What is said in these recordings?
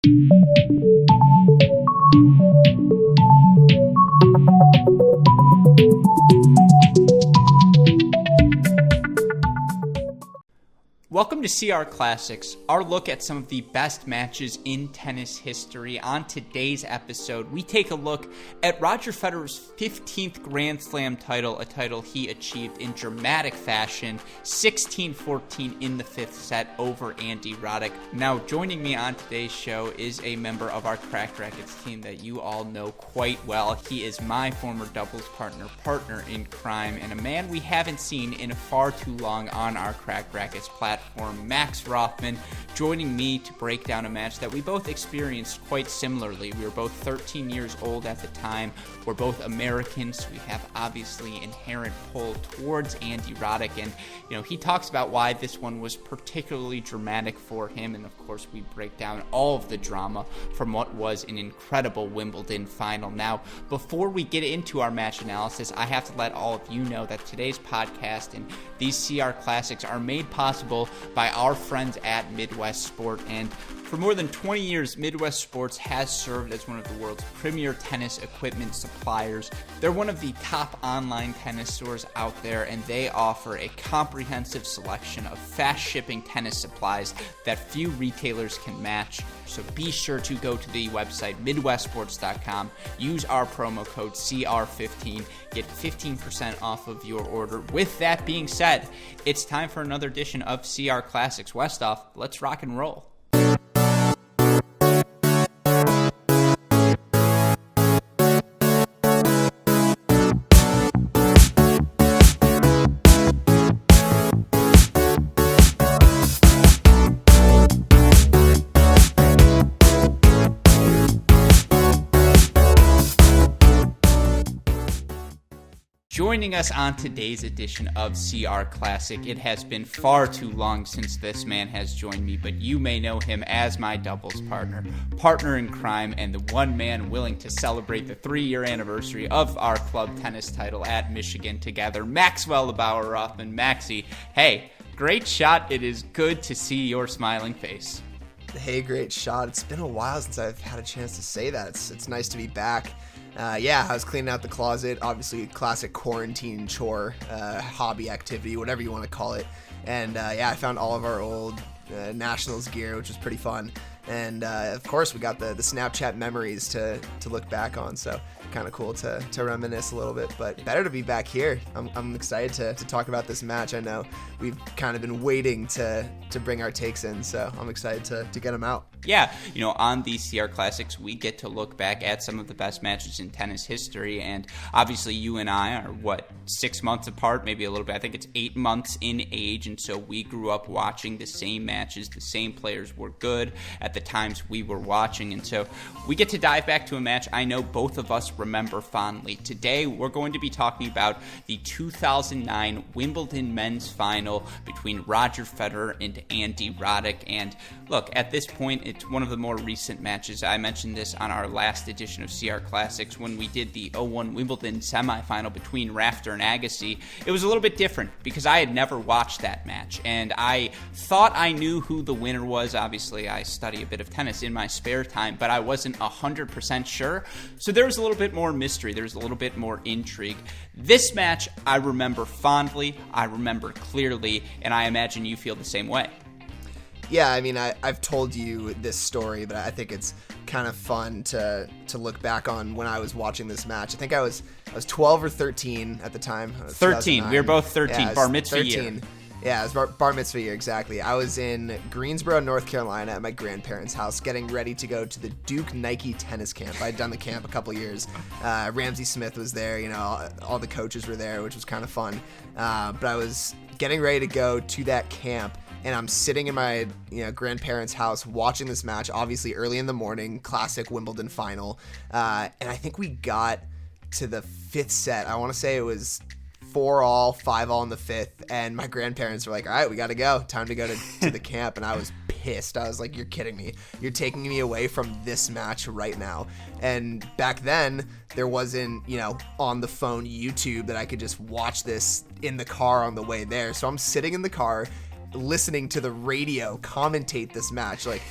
Welcome to CR Classics, our look at some of the best matches in tennis history. On today's episode, we take a look at Roger Federer's 15th Grand Slam title, a title he achieved in dramatic fashion, 16-14 in the fifth set over Andy Roddick. Now, joining me on today's show is a member of our Cracked Racquets team that you all know quite well. He is my former doubles partner in crime, and a man we haven't seen in far too long on our Cracked Racquets platform. Max Rothman, joining me to break down a match that we both experienced quite similarly. We were both 13 years old at the time. We're both Americans. We have obviously inherent pull towards Andy Roddick, and he talks about why this one was particularly dramatic for him. And of course, we break down all of the drama from what was an incredible Wimbledon final. Now, before we get into our match analysis, I have to let all of you know that today's podcast and these CR Classics are made possible by our friends at Midwest Sport. And for more than 20 years, Midwest Sports has served as one of the world's premier tennis equipment suppliers. They're one of the top online tennis stores out there, and they offer a comprehensive selection of fast shipping tennis supplies that few retailers can match. So be sure to go to the website midwestsports.com, use our promo code CR15, get 15% off of your order. With that being said, it's time for another edition of CR Classics. Westoff, let's rock and roll. Joining us on today's edition of CR Classic, it has been far too long since this man has joined me, but you may know him as my doubles partner in crime, and the one man willing to celebrate the 3-year anniversary of our club tennis title at Michigan together, Maxwell Bauer Rothman. Maxie, hey, great shot. It is good to see your smiling face. Hey, great shot. It's been a while since I've had a chance to say that. It's nice to be back. I was cleaning out the closet, obviously classic quarantine chore, hobby activity, whatever you want to call it. And I found all of our old Nationals gear, which was pretty fun. And of course, we got the Snapchat memories to look back on, so kind of cool to reminisce a little bit. But better to be back here. I'm excited to talk about this match. I know we've kind of been waiting to bring our takes in, so I'm excited to get them out. Yeah, on these CR Classics, we get to look back at some of the best matches in tennis history, and obviously you and I are, 6 months apart, maybe a little bit. I think it's 8 months in age, and so we grew up watching the same matches. The same players were good at the times we were watching, and so we get to dive back to a match I know both of us remember fondly. Today, we're going to be talking about the 2009 Wimbledon men's final between Roger Federer and Andy Roddick, and look, at this point, it's one of the more recent matches. I mentioned this on our last edition of CR Classics when we did the 01 Wimbledon semifinal between Rafter and Agassi. It was a little bit different because I had never watched that match, and I thought I knew who the winner was. Obviously, I study a bit of tennis in my spare time, but I wasn't 100% sure. So there was a little bit more mystery. There was a little bit more intrigue. This match, I remember fondly, I remember clearly, and I imagine you feel the same way. Yeah, I mean, I've told you this story, but I think it's kind of fun to look back on when I was watching this match. I think I was 12 or 13 at the time. 13. We were both 13. Yeah, bar mitzvah 13. Year. Yeah, it was bar mitzvah year, exactly. I was in Greensboro, North Carolina at my grandparents' house getting ready to go to the Duke Nike tennis camp. I had done the camp a couple years. Ramsey Smith was there, all the coaches were there, which was kind of fun. But I was getting ready to go to that camp, and I'm sitting in my grandparents' house watching this match, obviously early in the morning, classic Wimbledon final. And I think we got to the fifth set. I want to say it was 4-all, 5-all in the fifth, and my grandparents were like, all right, we got to go. Time to go to the camp. And I was pissed. I was like, you're kidding me. You're taking me away from this match right now. And back then, there wasn't, on the phone YouTube that I could just watch this in the car on the way there. So I'm sitting in the car listening to the radio commentate this match, like,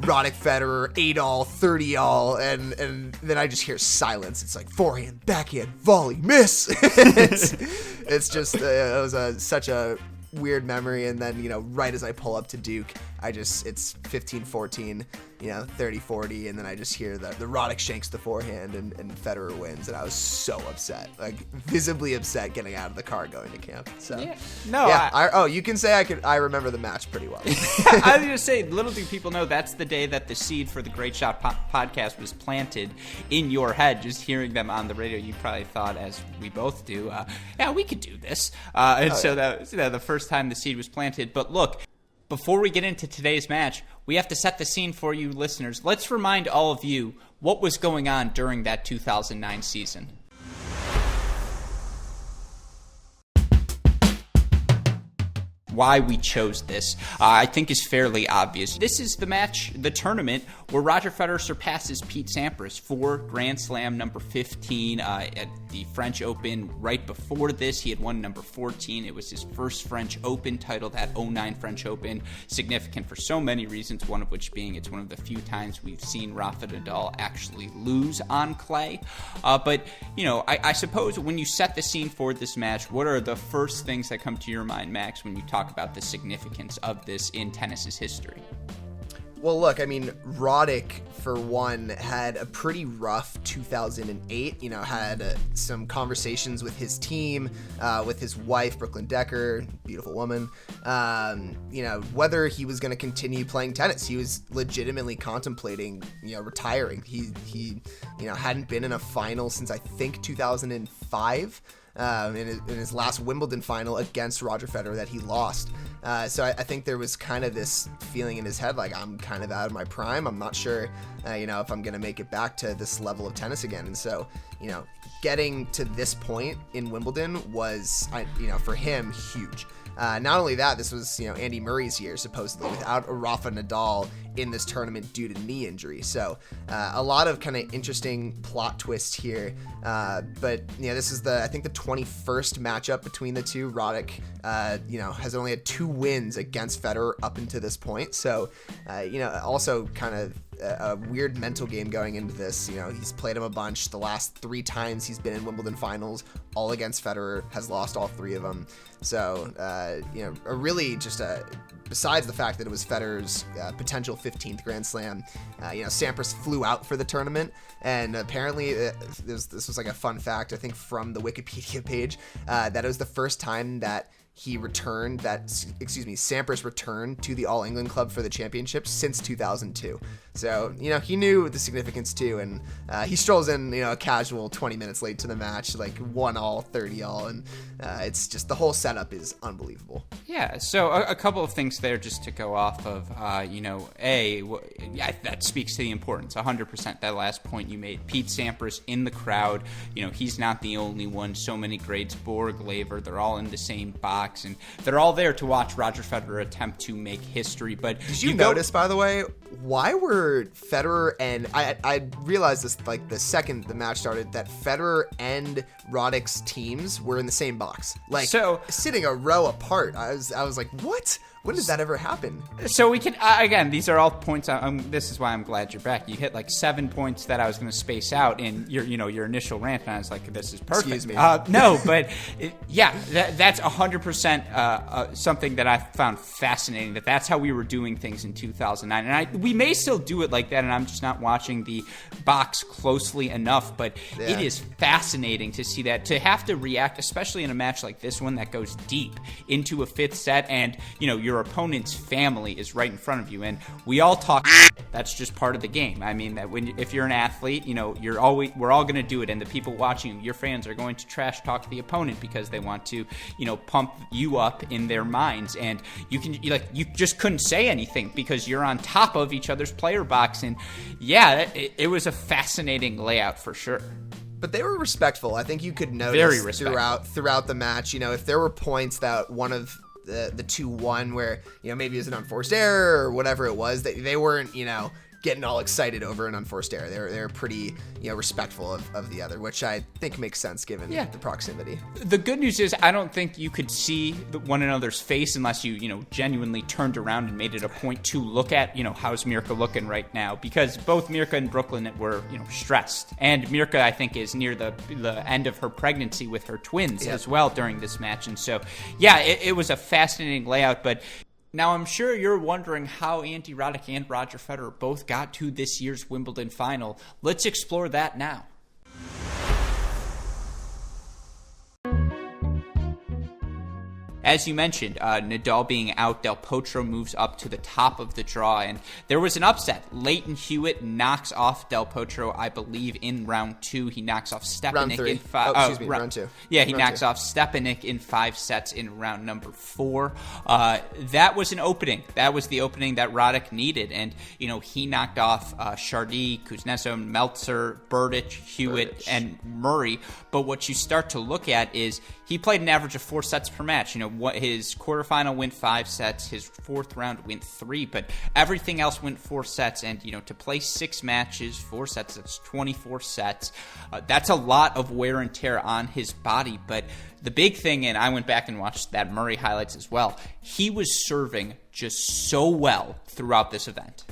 Roddick Federer 8-all, 30-all, and then I just hear silence. It's like forehand, backhand, volley, miss. it's just it was such a weird memory. And then right as I pull up to Duke, it's 15-14, 30-40, and then I just hear the Roddick shanks the forehand and Federer wins, and I was so upset, like visibly upset, getting out of the car going to camp. So you can say I remember the match pretty well. I was gonna say, little do people know, that's the day that the seed for the Great Shot podcast was planted in your head. Just hearing them on the radio, you probably thought, as we both do, we could do this. That was the first time the seed was planted. But look, before we get into today's match, we have to set the scene for you listeners. Let's remind all of you what was going on during that 2009 season. Why we chose this, I think, is fairly obvious. This is the tournament where Roger Federer surpasses Pete Sampras for Grand Slam number 15 at the French Open. Right before this, he had won number 14. It was his first French Open title, that 09 French Open. Significant for so many reasons, one of which being it's one of the few times we've seen Rafa Nadal actually lose on clay. But I suppose when you set the scene for this match, what are the first things that come to your mind, Max, when you talk about the significance of this in tennis's history? Well, look, Roddick, for one, had a pretty rough 2008, had some conversations with his team, with his wife, Brooklyn Decker, beautiful woman, whether he was going to continue playing tennis. He was legitimately contemplating, retiring. He hadn't been in a final since, I think, 2005. In his last Wimbledon final against Roger Federer that he lost. So I think there was kind of this feeling in his head, like, I'm kind of out of my prime. I'm not sure, if I'm going to make it back to this level of tennis again. And so, getting to this point in Wimbledon was, for him, huge. Not only that, this was, Andy Murray's year, supposedly, without a Rafa Nadal in this tournament due to knee injury. So a lot of kind of interesting plot twists here. But this is I think the 21st matchup between the two. Roddick, has only had 2 wins against Federer up until this point. So, also kind of a weird mental game going into this. He's played him a bunch. The last 3 times he's been in Wimbledon finals, all against Federer, has lost all 3 of them. So, really just besides the fact that it was Federer's potential 15th Grand Slam, Sampras flew out for the tournament, and apparently this was like a fun fact, I think, from the Wikipedia page, that it was the first time that Sampras returned to the All England Club for the championship since 2002. So, he knew the significance too, and he strolls in, a casual 20 minutes late to the match, like 1-all, 30-all, and it's just, the whole setup is unbelievable. Yeah, so a couple of things there just to go off of, that speaks to the importance, 100%, that last point you made. Pete Sampras in the crowd, he's not the only one. So many greats, Borg, Laver, they're all in the same box, and they're all there to watch Roger Federer attempt to make history. But did you notice, by the way, why were Federer and I realized this like the second the match started, that Federer and Roddick's teams were in the same box, like sitting a row apart. I was like, what? When did that ever happen? So we can, again, these are all points. This is why I'm glad you're back. You hit like 7 points that I was going to space out in your initial rant, and I was like, this is perfect. Excuse me. No, but that's 100% something that I found fascinating, that's how we were doing things in 2009. And we may still do it like that, and I'm just not watching the box closely enough, but it is fascinating to see that, to have to react, especially in a match like this one that goes deep into a 5th set, and, your opponent's family is right in front of you, and we all talk. That's just part of the game. I mean, that if you're an athlete, we're all going to do it, and the people watching, your fans, are going to trash talk the opponent because they want to, pump you up in their minds, and you just couldn't say anything because you're on top of each other's player box, and it was a fascinating layout for sure. But they were respectful. I think you could notice throughout the match, if there were points that one of the 2-1 where, maybe it was an unforced error or whatever it was, they weren't, getting all excited over an unforced error. They're pretty, respectful of the other, which I think makes sense given the proximity. The good news is I don't think you could see one another's face unless you genuinely turned around and made it a point to look at, how's Mirka looking right now, because both Mirka and Brooklyn were, stressed. And Mirka, I think, is near the end of her pregnancy with her twins as well during this match. And so, it was a fascinating layout, but now, I'm sure you're wondering how Andy Roddick and Roger Federer both got to this year's Wimbledon final. Let's explore that now. As you mentioned, Nadal being out, Del Potro moves up to the top of the draw, and there was an upset. Leighton Hewitt knocks off Del Potro, I believe, in round 2. He knocks off Stepanek in round 2. Yeah, he knocks off Stepanek in 5 sets in round number 4. That was an opening. That was the opening that Roddick needed, and he knocked off Chardy, Kuznetsov, Meltzer, Berdych, Hewitt, and Murray. But what you start to look at is he played an average of 4 sets per match. His quarterfinal went 5 sets, his 4th round went 3, but everything else went 4 sets. And to play 6 matches, 4 sets, that's 24 sets. That's a lot of wear and tear on his body. But the big thing, and I went back and watched that Murray highlights as well, he was serving just so well throughout this event.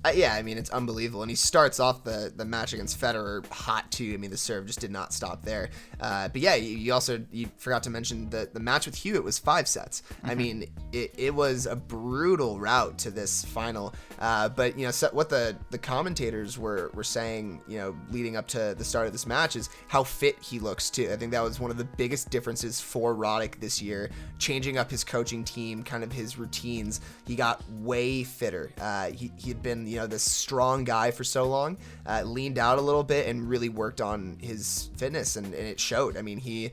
It's unbelievable. And he starts off the match against Federer hot, too. The serve just did not stop there. You forgot to mention the match with Hewitt was 5 sets. Mm-hmm. It was a brutal route to this final. What the commentators were saying, leading up to the start of this match is how fit he looks, too. I think that was one of the biggest differences for Roddick this year, changing up his coaching team, kind of his routines. He got way fitter. He had been this strong guy for so long, leaned out a little bit and really worked on his fitness, and it showed. He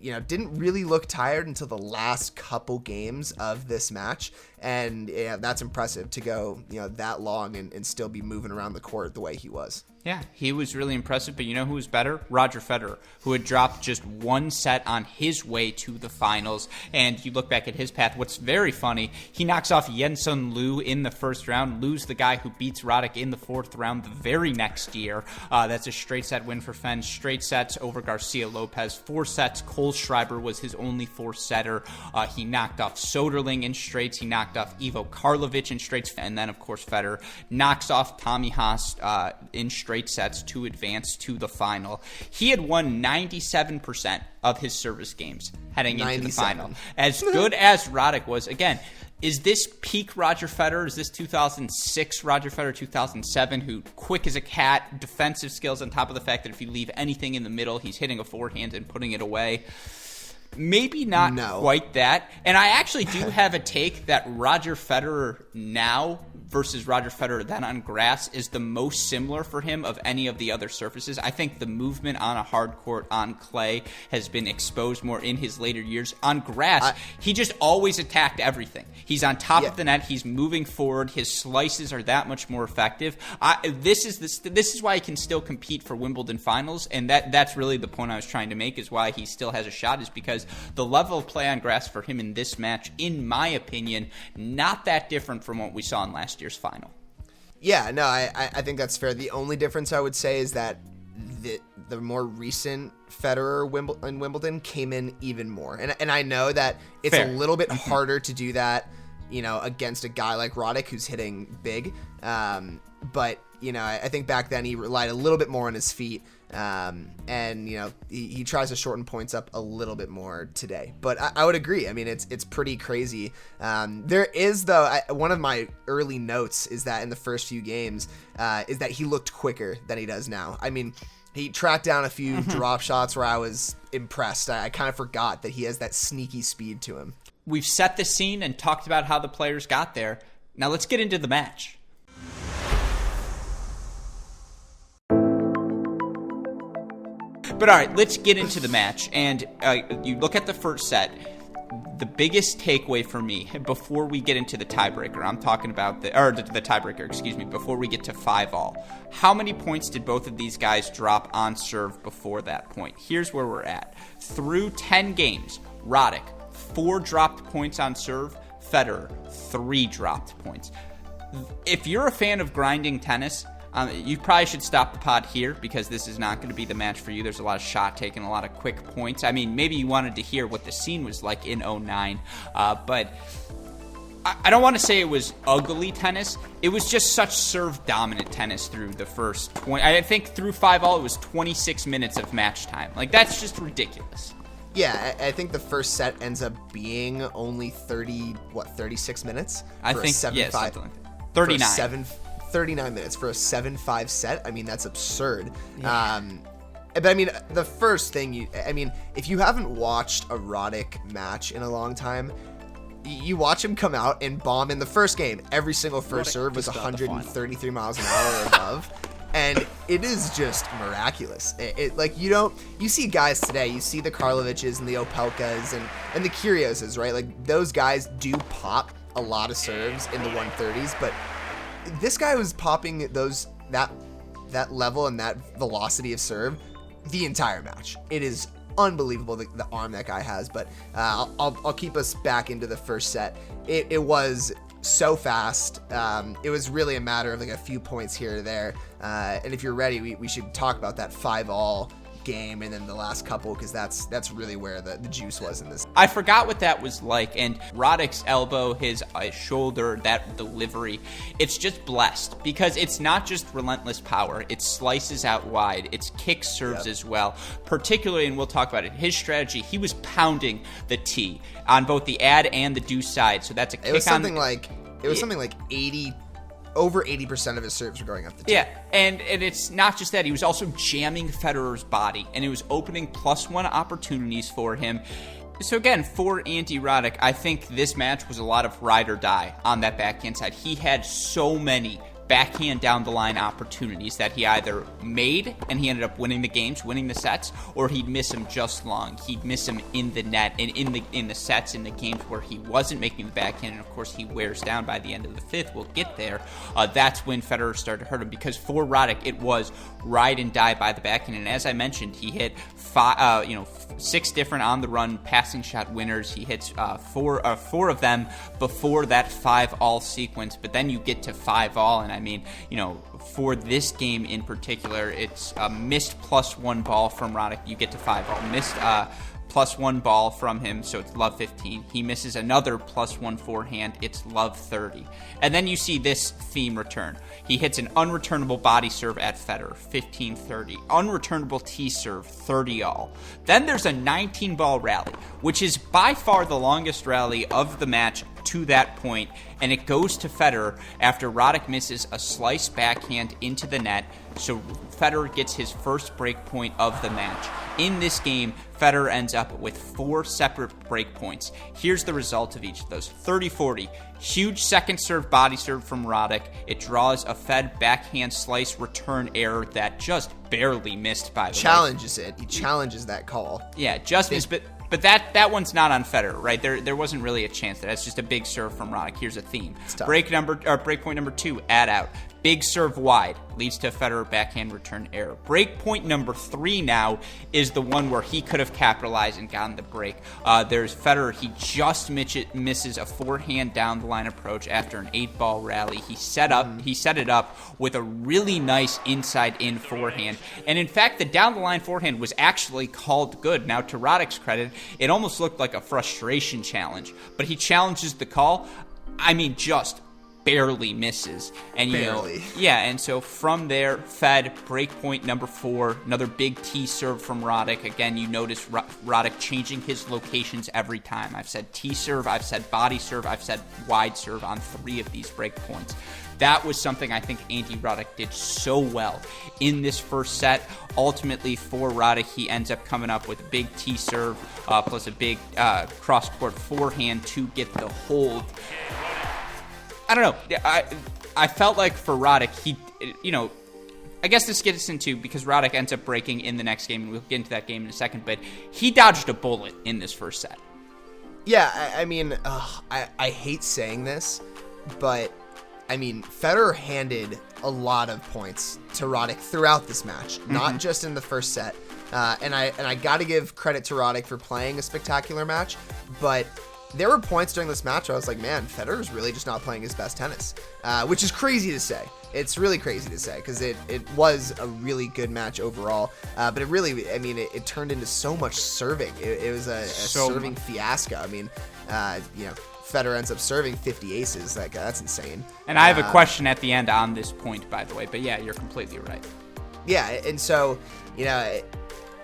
didn't really look tired until the last couple games of this match, and that's impressive to go that long and still be moving around the court the way he was. Yeah, he was really impressive, but who was better? Roger Federer, who had dropped just 1 set on his way to the finals. And you look back at his path, what's very funny, he knocks off Yensun Liu in the 1st round, Liu's the guy who beats Roddick in the 4th round the very next year. That's a straight set win for Fenn, straight sets over Garcia Lopez, 4 sets. Cole Schreiber was his only 4-setter. He knocked off Soderling in straights, he knocked off Ivo Karlovic in straights, and then, of course, Federer knocks off Tommy Haas in straight sets to advance to the final. He had won 97% of his service games heading into the final. As good as Roddick was, again, is this peak Roger Federer? Is this 2006 Roger Federer, 2007, who quick as a cat, defensive skills on top of the fact that if you leave anything in the middle, he's hitting a forehand and putting it away? Maybe not quite that. And I actually do have a take that Roger Federer now versus Roger Federer then on grass is the most similar for him of any of the other surfaces. I think the movement on a hard court on clay has been exposed more in his later years. On grass, he just always attacked everything. He's on top of the net. He's moving forward. His slices are that much more effective. This is why he can still compete for Wimbledon finals, and that's really the point I was trying to make, is why he still has a shot, is because the level of play on grass for him in this match, in my opinion, not that different from what we saw in last year's final. Yeah, no, I think that's fair. The only difference I would say is that the more recent Federer in Wimbledon came in even more. And I know that it's a little bit harder to do that, against a guy like Roddick who's hitting big. But, I think back then he relied a little bit more on his feet. And he tries to shorten points up a little bit more today, but I would agree. It's pretty crazy. There is, though, one of my early notes is that in the first few games, is that he looked quicker than he does now. He tracked down a few drop shots where I was impressed. I kind of forgot that he has that sneaky speed to him. We've set the scene and talked about how the players got there. Now let's get into the match. But all right, let's get into the match. And you look at the first set. The biggest takeaway for me before we get into the tiebreaker, I'm talking about the tiebreaker, before we get to 5-all. How many points did both of these guys drop on serve before that point? Here's where we're at. Through 10 games, Roddick, 4 dropped points on serve. Federer, 3 dropped points. if you're a fan of grinding tennis, you probably should stop the pod here because this is not going to be the match for you. There's a lot of shot taking, a lot of quick points. I mean, maybe you wanted to hear what the scene was like in 09, but I don't want to say it was ugly tennis. It was just such serve-dominant tennis through the first 20. I think through 5-all, it was 26 minutes of match time. Like, that's just ridiculous. Yeah, I think the first set ends up being only 36 minutes? I think, yeah, something like that. 39. 39 minutes for a 7-5 set. I mean, that's absurd. Yeah. But I mean, the first thing if you haven't watched a Roddick match in a long time, you watch him come out and bomb in the first game. Every single first serve was 133 miles an hour or above. And it is just miraculous. You see guys today, you see the Karloviches and the Opelkas and the Kyrgioses, right? Like, those guys do pop a lot of serves in the 130s, but this guy was popping that level and that velocity of serve the entire match. It is unbelievable the arm that guy has. But I'll keep us back into the first set. It was so fast. It was really a matter of like a few points here or there. And if you're ready, we should talk about that 5-all game and then the last couple, because that's really where the juice was in this. I forgot what that was like, and Roddick's elbow, his shoulder, that delivery, it's just blessed because it's not just relentless power. It slices out wide. It's kick serves as well. Particularly, and we'll talk about it, his strategy, he was pounding the tee on both the ad and the deuce side. So that's a kick something like 80. Over 80% of his serves were going up the tee. Yeah, and it's not just that. He was also jamming Federer's body, and it was opening +1 opportunities for him. So again, for Andy Roddick, I think this match was a lot of ride or die on that backhand side. He had so many backhand down the line opportunities that he either made and he ended up winning the games, winning the sets, or he'd miss them just long. He'd miss them in the net and in the sets, in the games where he wasn't making the backhand, and of course he wears down by the end of the fifth. We'll get there. That's when Federer started to hurt him, because for Roddick it was ride and die by the backhand, and as I mentioned, he hit 6 different on the run passing shot winners. He hits four of them before that 5-all sequence, but then you get to 5-all, and I mean, for this game in particular, it's a missed +1 ball from Roddick. You get to 5-all. Missed +1 ball from him, so it's love 15. He misses another +1 forehand. It's love 30. And then you see this theme return. He hits an unreturnable body serve at Federer, 15-30. Unreturnable tee serve, 30-all. Then there's a 19-ball rally, which is by far the longest rally of the match to that point, and it goes to Federer after Roddick misses a slice backhand into the net, so Federer gets his first break point of the match. In this game, Federer ends up with 4 separate break points. Here's the result of each of those. 30-40, huge second serve body serve from Roddick. It draws a Fed backhand slice return error that just barely missed, by the way. Challenges it. He challenges that call. Yeah, just missed, but that one's not on Federer, right? There wasn't really a chance. That's just a big serve from Roddick. Here's a theme. Break point number 2, add out. Big serve wide, leads to a Federer backhand return error. Break point number 3 now is the one where he could have capitalized and gotten the break. There's Federer. He just misses a forehand down the line approach after an 8-ball rally. He set it up with a really nice inside-in forehand. And in fact, the down the line forehand was actually called good. Now, to Roddick's credit, it almost looked like a frustration challenge, but he challenges the call. I mean, just barely misses. And barely. And so from there, Fed, break point number 4, another big tee serve from Roddick. Again, you notice Roddick changing his locations every time. I've said tee serve, I've said body serve, I've said wide serve on 3 of these break points. That was something I think Andy Roddick did so well in this first set. Ultimately, for Roddick, he ends up coming up with a big tee serve plus a big cross-court forehand to get the hold. I don't know. I felt like for Roddick, I guess this gets us into, because Roddick ends up breaking in the next game, and we'll get into that game in a second, but he dodged a bullet in this first set. Yeah, I hate saying this, but I mean, Federer handed a lot of points to Roddick throughout this match, not just in the first set. And I got to give credit to Roddick for playing a spectacular match, but there were points during this match where I was like, man, Federer's really just not playing his best tennis, which is crazy to say. It's really crazy to say because it was a really good match overall, but it really, I mean, it turned into so much serving. It was a serving fiasco. I mean, Federer ends up serving 50 aces. Like, that's insane. And I have a question at the end on this point, by the way. But yeah, you're completely right. Yeah, and so,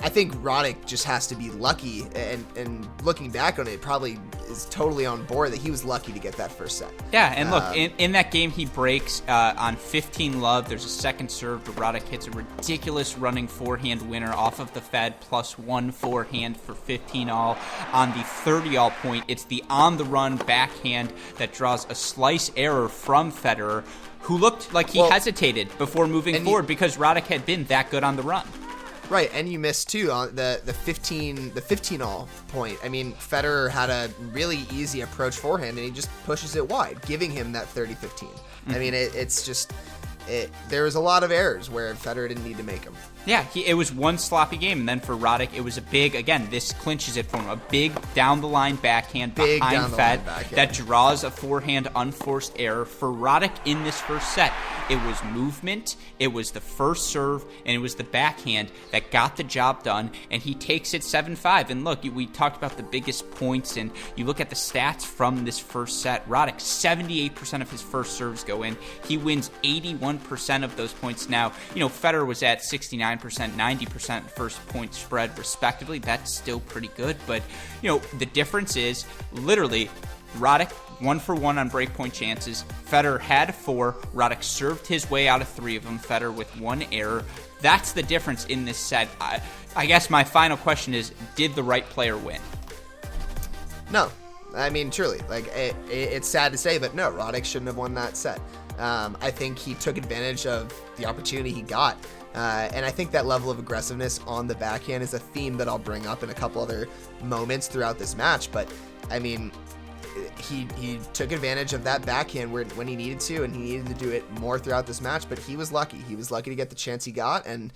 I think Roddick just has to be lucky, and looking back on it, probably is totally on board that he was lucky to get that first set. Yeah, and look, in that game he breaks on 15 love. There's a second serve, but Roddick hits a ridiculous running forehand winner off of the Fed, plus 1 forehand for 15 all. On the 30 all point, it's the on-the-run backhand that draws a slice error from Federer, who looked like he hesitated before moving forward because Roddick had been that good on the run. Right, and you missed too on the 15 all point. I mean, Federer had a really easy approach forehand, and he just pushes it wide, giving him that 30-15. Mm-hmm. I mean, it's just there was a lot of errors where Federer didn't need to make them. Yeah, it was one sloppy game, and then for Roddick, it was a big, again, this clinches it for him, a big down-the-line backhand behind Fed that draws a forehand unforced error. For Roddick in this first set, it was movement, it was the first serve, and it was the backhand that got the job done, and he takes it 7-5. And look, we talked about the biggest points, and you look at the stats from this first set. Roddick, 78% of his first serves go in. He wins 81% of those points. Now, Federer was at 69%, 90% first point spread, respectively. That's still pretty good, but, the difference is, literally, Roddick 1 for 1 on breakpoint chances. Federer had 4. Roddick served his way out of 3 of them. Federer with 1 error. That's the difference in this set. I guess my final question is, did the right player win? No. I mean, truly. Like, it's sad to say, but no, Roddick shouldn't have won that set. I think he took advantage of the opportunity he got. And I think that level of aggressiveness on the backhand is a theme that I'll bring up in a couple other moments throughout this match. But, I mean, he took advantage of that backhand when he needed to, and he needed to do it more throughout this match. But he was lucky. He was lucky to get the chance he got, and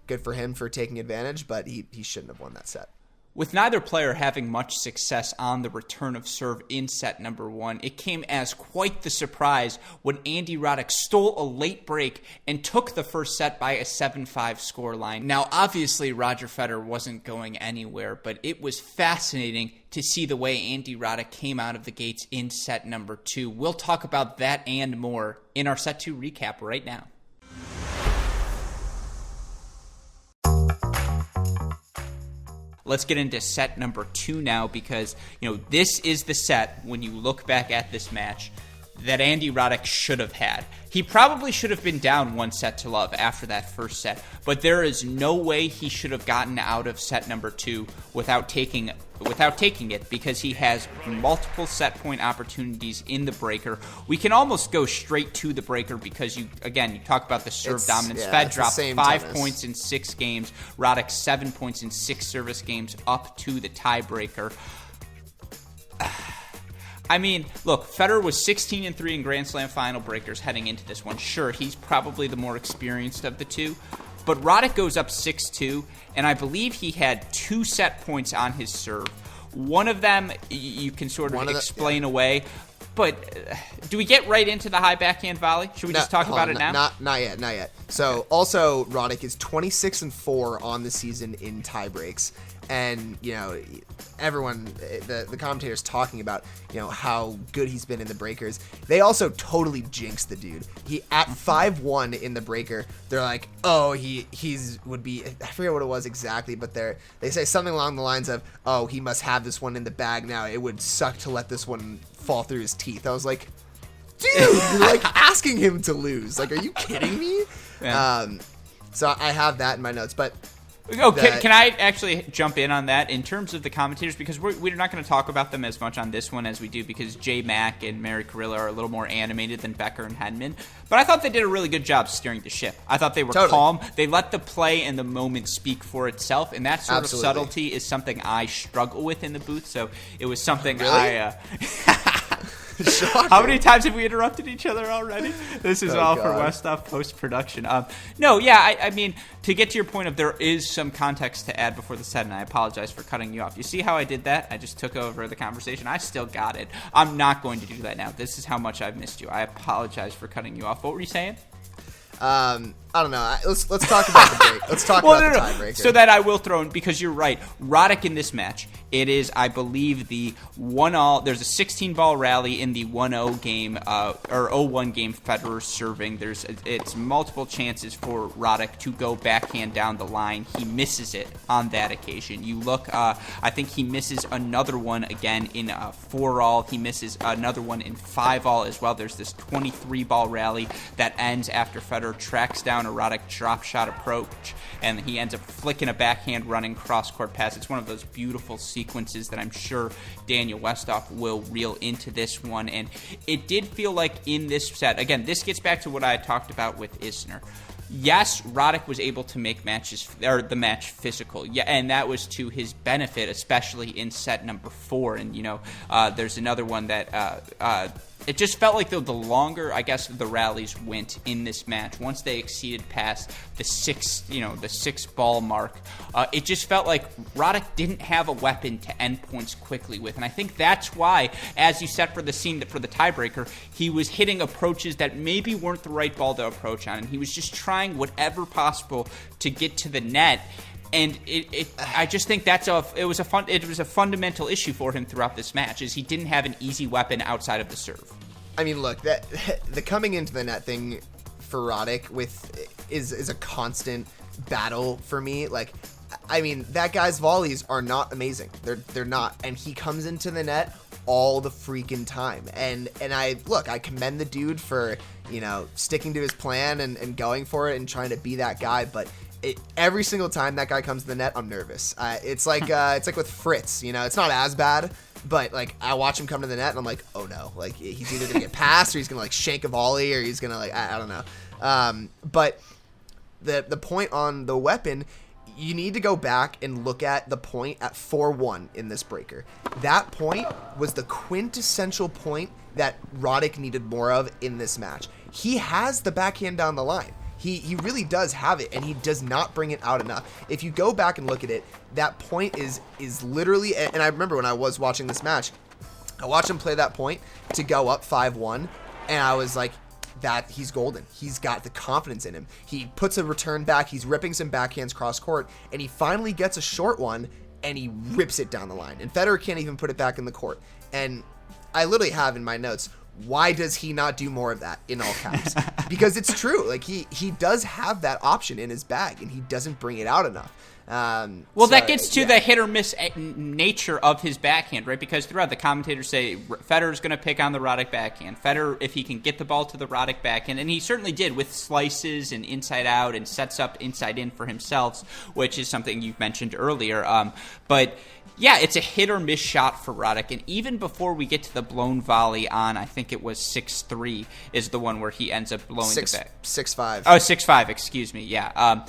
good for him for taking advantage. But he shouldn't have won that set. With neither player having much success on the return of serve in set number 1, it came as quite the surprise when Andy Roddick stole a late break and took the first set by a 7-5 scoreline. Now, obviously, Roger Federer wasn't going anywhere, but it was fascinating to see the way Andy Roddick came out of the gates in set number 2. We'll talk about that and more in our set 2 recap right now. Let's get into set number 2 now because, this is the set, when you look back at this match, that Andy Roddick should have had. He probably should have been down 1-0 after that first set, but there is no way he should have gotten out of set number 2 without taking it because he has multiple set point opportunities in the breaker. We can almost go straight to the breaker because you talk about the serve dominance. Fed dropped 5 points in 6 games. Roddick 7 points in 6 service games up to the tiebreaker. I mean, look, Federer was 16-3 in Grand Slam final breakers heading into this one. Sure, he's probably the more experienced of the two, but Roddick goes up 6-2, and I believe he had 2 set points on his serve. One of them you can sort of explain away, but do we get right into the high backhand volley? Should we just talk about it now? Not yet. So, also, Roddick is 26-4 on the season in tie breaks. And, everyone, the commentators talking about, how good he's been in the breakers. They also totally jinxed the dude. He, at 5-1 in the breaker, they're like, oh, he's would be, I forget what it was exactly, but they say something along the lines of, oh, he must have this one in the bag now. It would suck to let this one fall through his teeth. I was like, dude, you're like asking him to lose. Like, are you kidding me? Yeah. So I have that in my notes, but... Oh, can I actually jump in on that in terms of the commentators? Because we're not going to talk about them as much on this one as we do because J Mack and Mary Carrillo are a little more animated than Becker and Hedman. But I thought they did a really good job steering the ship. I thought they were calm. They let the play and the moment speak for itself, and that sort of subtlety is something I struggle with in the booth. So it was something How many times have we interrupted each other already? This is all for Westhoff post-production. I mean, to get to your point of there is some context to add before the set, and I apologize for cutting you off. You see how I did that? I just took over the conversation. I still got it. I'm not going to do that now. This is how much I've missed you. I apologize for cutting you off. What were you saying? I don't know. Let's talk about the break. Let's talk about the tiebreaker. So that I will throw in, because you're right. Roddick in this match, it is, I believe, the 1-all. There's a 16-ball rally in the 1-0 game, or 0-1 game. Federer serving. It's multiple chances for Roddick to go backhand down the line. He misses it on that occasion. You look. I think he misses another one again in 4-all. He misses another one in 5-all as well. There's this 23-ball rally that ends after Federer tracks down a Roddick drop shot approach, and he ends up flicking a backhand running cross-court pass. It's one of those beautiful sequences that I'm sure Daniel Westhoff will reel into this one, and it did feel like in this set, again, this gets back to what I talked about with Isner. Yes, Roddick was able to make the match physical, yeah, and that was to his benefit, especially in set number 4. And there's another one that it just felt like the longer, I guess, the rallies went in this match, once they exceeded past the 6-ball mark, it just felt like Roddick didn't have a weapon to end points quickly with. And I think that's why, as you set for the scene for the tiebreaker, he was hitting approaches that maybe weren't the right ball to approach on, and he was just trying whatever possible to get to the net. And I just think it was a fundamental issue for him throughout this match, is he didn't have an easy weapon outside of the serve. I mean, look, the coming into the net thing for Roddick is a constant battle for me. Like, I mean, that guy's volleys are not amazing. They're not, and he comes into the net all the freaking time. And I commend the dude for sticking to his plan and going for it and trying to be that guy, but. Every single time that guy comes to the net, I'm nervous. It's like with Fritz, it's not as bad, but like I watch him come to the net and I'm like, oh no, like he's either gonna get passed or he's gonna like shank a volley or he's gonna I don't know. But the point on the weapon, you need to go back and look at the point at 4-1 in this breaker. That point was the quintessential point that Roddick needed more of in this match. He has the backhand down the line. He really does have it, and he does not bring it out enough. If you go back and look at it, that point is literally, and I remember when I was watching this match, I watched him play that point to go up 5-1, and I was like, that he's golden. He's got the confidence in him. He puts a return back, he's ripping some backhands cross court, and he finally gets a short one, and he rips it down the line. And Federer can't even put it back in the court. And I literally have in my notes, why does he not do more of that, in all caps? Because it's true. Like, he does have that option in his bag, and he doesn't bring it out enough. That gets to the hit or miss nature of his backhand, right? Because throughout, the commentators say Federer's going to pick on the Roddick backhand. Federer, if he can get the ball to the Roddick backhand, and he certainly did with slices and inside out and sets up inside in for himself, which is something you mentioned earlier. But yeah, it's a hit or miss shot for Roddick. And even before we get to the blown volley on, I think it was 6-3 is the one where he ends up blowing the back. 6-5. Oh, 6-5, excuse me, yeah.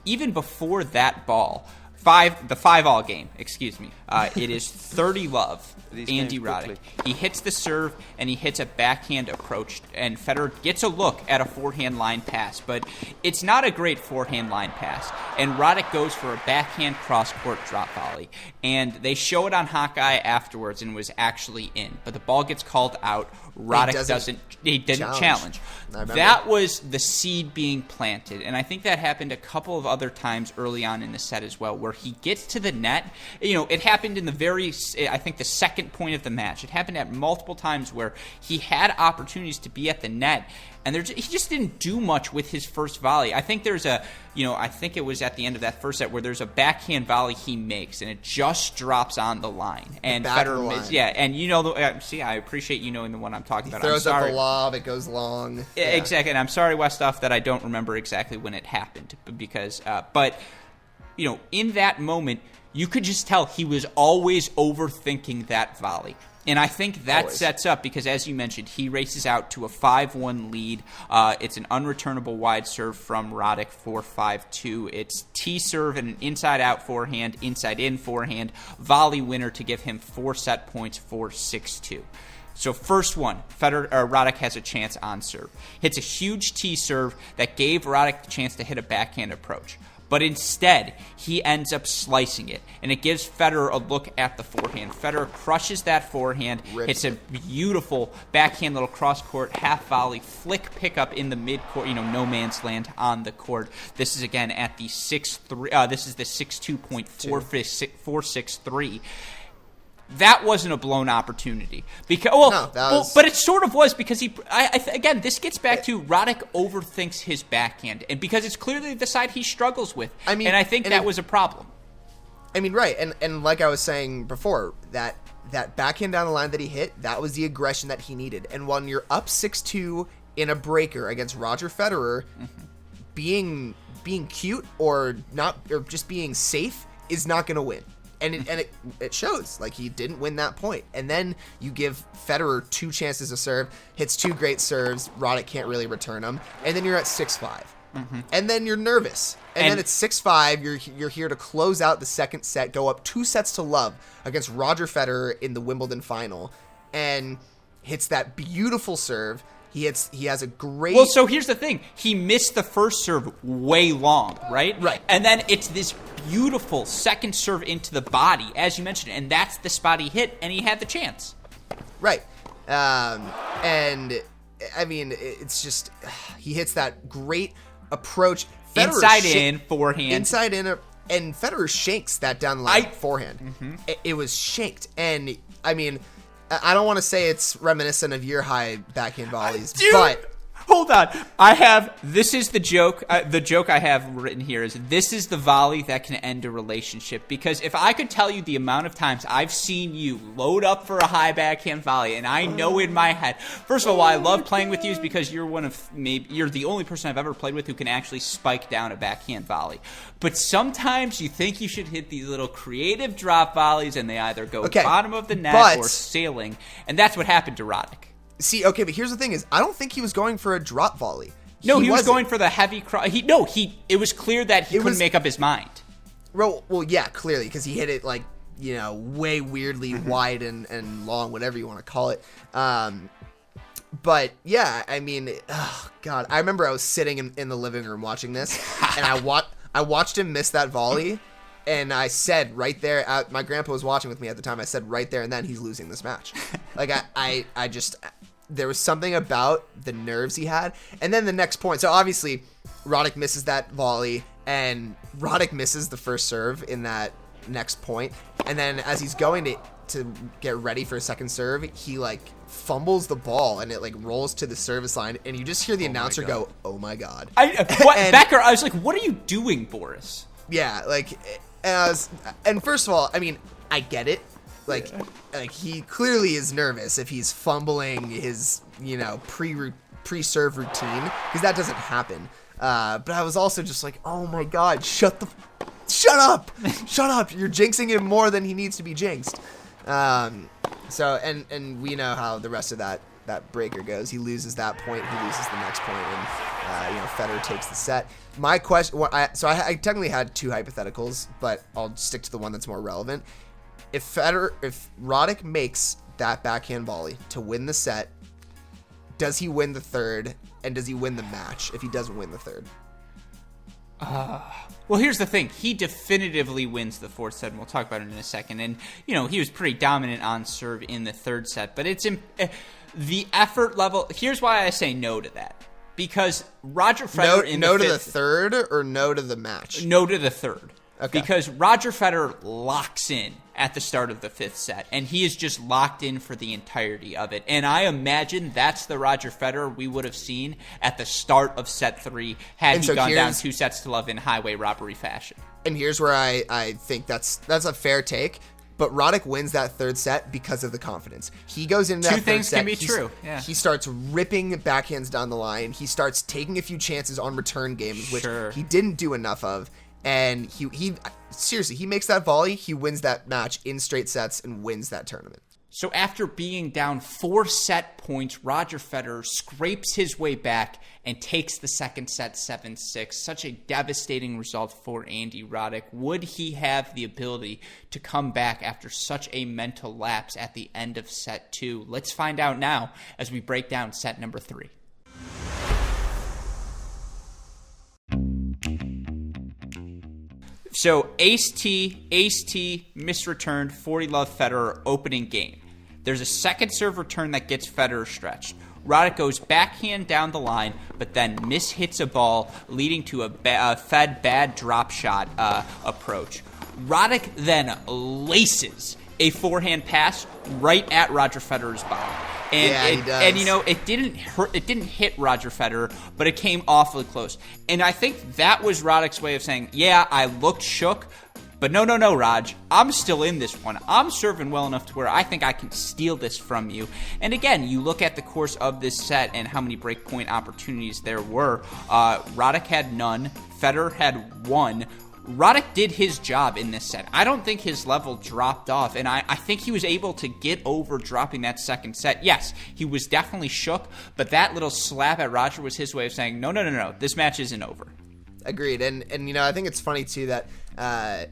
Even before that ball, the 5-all game, excuse me, it is 30-love, Andy Roddick. He hits the serve, and he hits a backhand approach, and Federer gets a look at a forehand line pass, but it's not a great forehand line pass, and Roddick goes for a backhand cross-court drop volley, and they show it on Hawkeye afterwards, and it was actually in, but the ball gets called out. Roddick didn't challenge. That was the seed being planted, and I think that happened a couple of other times early on in the set as well, where he gets to the net. It happened in I think the second point of the match. It happened at multiple times where he had opportunities to be at the net, and he just didn't do much with his first volley. I think I think it was at the end of that first set where there's a backhand volley he makes, and it just drops on the line. And Federer, and see, I appreciate you knowing the one I'm talking about. He throws up a lob, it goes long. Yeah. Exactly, and I'm sorry, Westhoff, that I don't remember exactly when it happened, because, in that moment, you could just tell he was always overthinking that volley. And I think that sets up, because as you mentioned, he races out to a 5-1 lead. It's an unreturnable wide serve from Roddick for 5-2. It's T-serve and an inside-out forehand, inside-in forehand, volley winner to give him 4 set points for 6-2. So first one, Roddick has a chance on serve. Hits a huge tee serve that gave Roddick the chance to hit a backhand approach. But instead, he ends up slicing it, and it gives Federer a look at the forehand. Federer crushes that forehand, hits a beautiful backhand little cross-court half-volley flick pickup in the mid-court, no man's land on the court. This is, again, at the 6-3. This is the 6-2.463. That wasn't a blown opportunity but it sort of was because again, this gets back to Roddick overthinks his backhand, and because it's clearly the side he struggles with. And I think that was a problem. Right, and like I was saying before, that backhand down the line that he hit, that was the aggression that he needed. And when you're up 6-2 in a breaker against Roger Federer, being cute or not, or just being safe is not going to win. And it shows. Like, he didn't win that point. And then you give Federer 2 chances to serve, hits 2 great serves, Roddick can't really return them, and then you're at 6-5. And then you're nervous. And then it's 6-5, you're here to close out the second set, go up 2-0 against Roger Federer in the Wimbledon final, and hits that beautiful serve. He has a great... Well, so here's the thing. He missed the first serve way long, right? Right. And then it's this beautiful second serve into the body, as you mentioned, and that's the spot he hit, and he had the chance. Right. And, I mean, it's just... He hits that great approach. Federer inside in, forehand. Inside in, and Federer shanks that down the line forehand. It was shanked. And, I mean... I don't want to say it's reminiscent of your high backhand volleys, but... Hold on. This is the joke. The joke I have written here is, this is the volley that can end a relationship. Because if I could tell you the amount of times I've seen you load up for a high backhand volley, and I know in my head, first of all, why I love playing with you is because you're you're the only person I've ever played with who can actually spike down a backhand volley. But sometimes you think you should hit these little creative drop volleys, and they either go bottom of the net or sailing. And that's what happened to Roddick. See, okay, but here's the thing is, I don't think he was going for a drop volley. No, he was going for the heavy cross. It was clear that he couldn't make up his mind. Well, yeah, clearly, because he hit it, like, way weirdly wide and long, whatever you want to call it. But, yeah, I mean, oh, God. I remember I was sitting in the living room watching this, and I watched him miss that volley, and I said right there, my grandpa was watching with me at the time, I said right there and then, he's losing this match. Like, I just... There was something about the nerves he had. And then the next point. So obviously, Roddick misses that volley, and Roddick misses the first serve in that next point. And then as he's going to get ready for a second serve, he like fumbles the ball, and it like rolls to the service line, and you just hear the announcer go, "Oh my God!" Becker, I was like, "What are you doing, Boris?" Yeah, like, and first of all, I mean, I get it. Like he clearly is nervous if he's fumbling his, pre-serve routine, because that doesn't happen. But I was also just like, oh my God, shut up, you're jinxing him more than he needs to be jinxed. So and we know how the rest of that breaker goes. He loses that point, he loses the next point, and Federer takes the set. My question, I technically had 2 hypotheticals, but I'll stick to the one that's more relevant. If Roddick makes that backhand volley to win the set, does he win the third, and does he win the match if he doesn't win the third? Well, here's the thing. He definitively wins the fourth set, and we'll talk about it in a second. And, he was pretty dominant on serve in the third set. But it's the effort level. Here's why I say no to that. Because Roger Federer no to the third, or no to the match? No to the third. Okay. Because Roger Federer locks in at the start of the 5th set, and he is just locked in for the entirety of it. And I imagine that's the Roger Federer we would have seen at the start of set 3 had he gone down 2-0 in highway robbery fashion. And here's where I think that's a fair take. But Roddick wins that third set because of the confidence. He goes into that third set. 2 things can be true. Yeah. He starts ripping backhands down the line. He starts taking a few chances on return games, which he didn't do enough of. And he seriously, he makes that volley, he wins that match in straight sets and wins that tournament. So after being down 4 set points, Roger Federer scrapes his way back and takes the second set 7-6. Such a devastating result for Andy Roddick. Would he have the ability to come back after such a mental lapse at the end of set 2? Let's find out now as we break down set number 3. So ace-T, misreturned, 40-love Federer, opening game. There's a second serve return that gets Federer stretched. Roddick goes backhand down the line, but then mishits a ball, leading to a bad drop shot approach. Roddick then laces a forehand pass right at Roger Federer's body. And he does. And it didn't hurt. It didn't hit Roger Federer, but it came awfully close. And I think that was Roddick's way of saying, yeah, I looked shook, but no, Raj, I'm still in this one. I'm serving well enough to where I think I can steal this from you. And again, you look at the course of this set and how many breakpoint opportunities there were. Roddick had none. Federer had one. Roddick did his job in this set. I don't think his level dropped off, and I think he was able to get over dropping that second set. Yes, he was definitely shook, but that little slap at Roger was his way of saying, no, this match isn't over. Agreed. And I think it's funny, too, that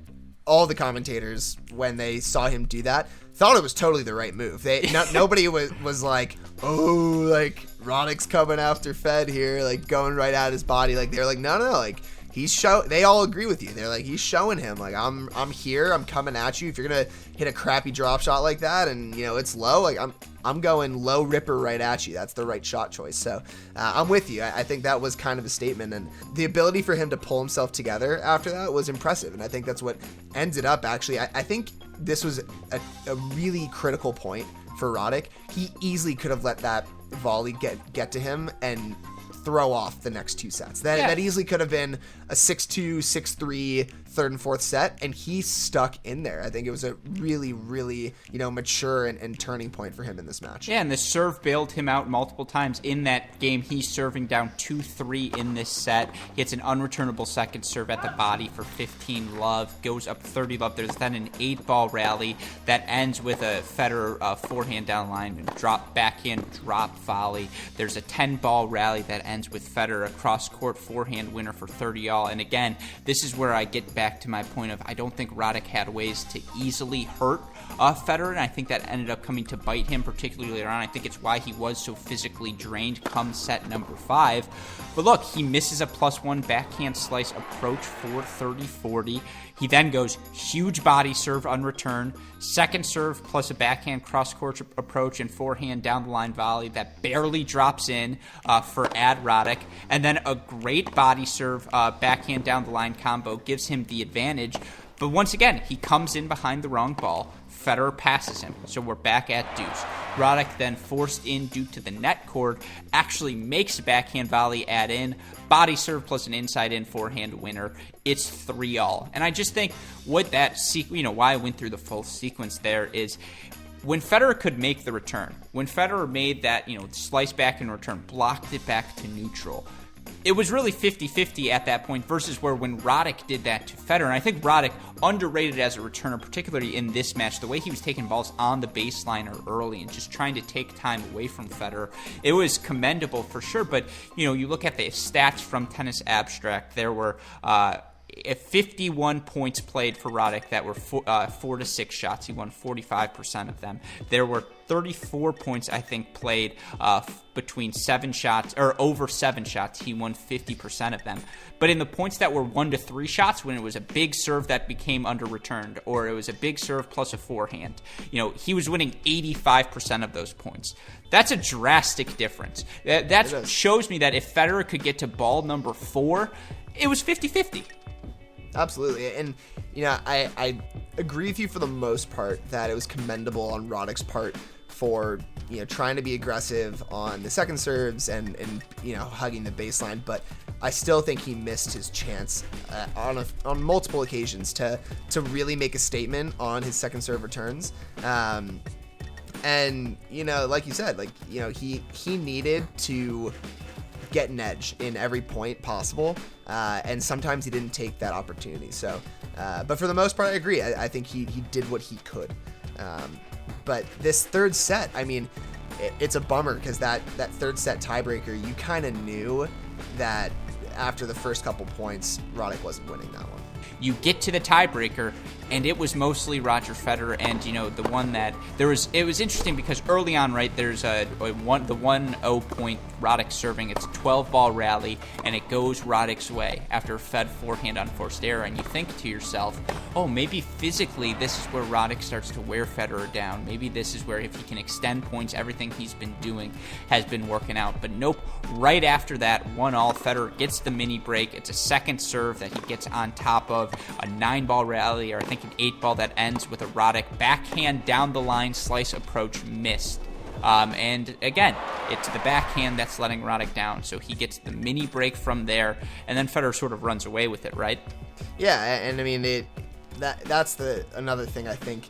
all the commentators, when they saw him do that, thought it was totally the right move. Nobody was like, oh, like, Roddick's coming after Fed here, like, going right at his body. Like, they're like, no, like, they all agree with you. They're like, he's showing him, like, I'm here, I'm coming at you. If you're gonna hit a crappy drop shot like that and it's low, like I'm going low ripper right at you. That's the right shot choice. So I'm with you. I think that was kind of a statement, and the ability for him to pull himself together after that was impressive. And I think that's what ended up actually. I think this was a really critical point for Roddick. He easily could have let that volley get to him and throw off the next 2 sets. That easily could have been a 6-2, 6-3 third and fourth set, and he stuck in there. I think it was a really, really, mature and turning point for him in this match. Yeah, and the serve bailed him out multiple times in that game. He's serving down 2-3 in this set. He hits an unreturnable second serve at the body for 15 love, goes up 30 love. There's then an 8-ball rally that ends with a Federer forehand down the line and backhand drop volley. There's a 10-ball rally that ends with Federer a cross-court forehand winner for 30-all. And again, this is where I get back to my point of I don't think Roddick had ways to easily hurt Federer, and I think that ended up coming to bite him, particularly later on. I think it's why he was so physically drained come set number 5. But look, he misses a +1 backhand slice approach for 30-40. He then goes huge body serve unreturned, second serve plus a backhand cross-court approach and forehand down the line volley that barely drops in for Roddick, and then a great body serve backhand down the line combo gives him the advantage. But once again, he comes in behind the wrong ball. Federer passes him, so we're back at deuce. Roddick then forced in due to the net cord, actually makes a backhand volley add in, body serve plus an inside in forehand winner. It's 3-all. And I just think what that why I went through the full sequence there is when Federer could make the return, when Federer made that, slice back and return, blocked it back to neutral, it was really 50-50 at that point versus where when Roddick did that to Federer. And I think Roddick underrated as a returner, particularly in this match, the way he was taking balls on the baseline or early and just trying to take time away from Federer. It was commendable for sure, but you look at the stats from Tennis Abstract, there were 51 points played for Roddick that were 4 to 6 shots. He won 45% of them. There were 34 points, I think, played between 7 shots or over 7 shots. He won 50% of them. But in the points that were 1 to 3 shots, when it was a big serve that became under-returned, or it was a big serve plus a forehand, he was winning 85% of those points. That's a drastic difference. That shows me that if Federer could get to ball number 4, it was 50-50. Absolutely. And, I agree with you for the most part that it was commendable on Roddick's part for, trying to be aggressive on the second serves and hugging the baseline. But I still think he missed his chance on multiple occasions to really make a statement on his second serve returns. And, like you said, he needed to get an edge in every point possible, and sometimes he didn't take that opportunity. So, but for the most part, I agree. I think he did what he could. But this third set, I mean, it's a bummer because that third set tiebreaker, you kind of knew that after the first couple points, Roddick wasn't winning that one. You get to the tiebreaker, and it was mostly Roger Federer, and the one that it was interesting because early on, right, there's the 1-0 point Roddick serving. It's a 12-ball rally, and it goes Roddick's way after a Fed forehand unforced error, and you think to yourself, oh, maybe physically this is where Roddick starts to wear Federer down. Maybe this is where if he can extend points, everything he's been doing has been working out. But nope, right after that, 1-1, Federer gets the mini break. It's a second serve that he gets on top of, a 9-ball rally, or I think an 8-ball that ends with a Roddick backhand down the line slice approach missed. And again, it's the backhand that's letting Roddick down, so he gets the mini break from there, and then Federer sort of runs away with it, right? Yeah, and I mean, that's another thing I think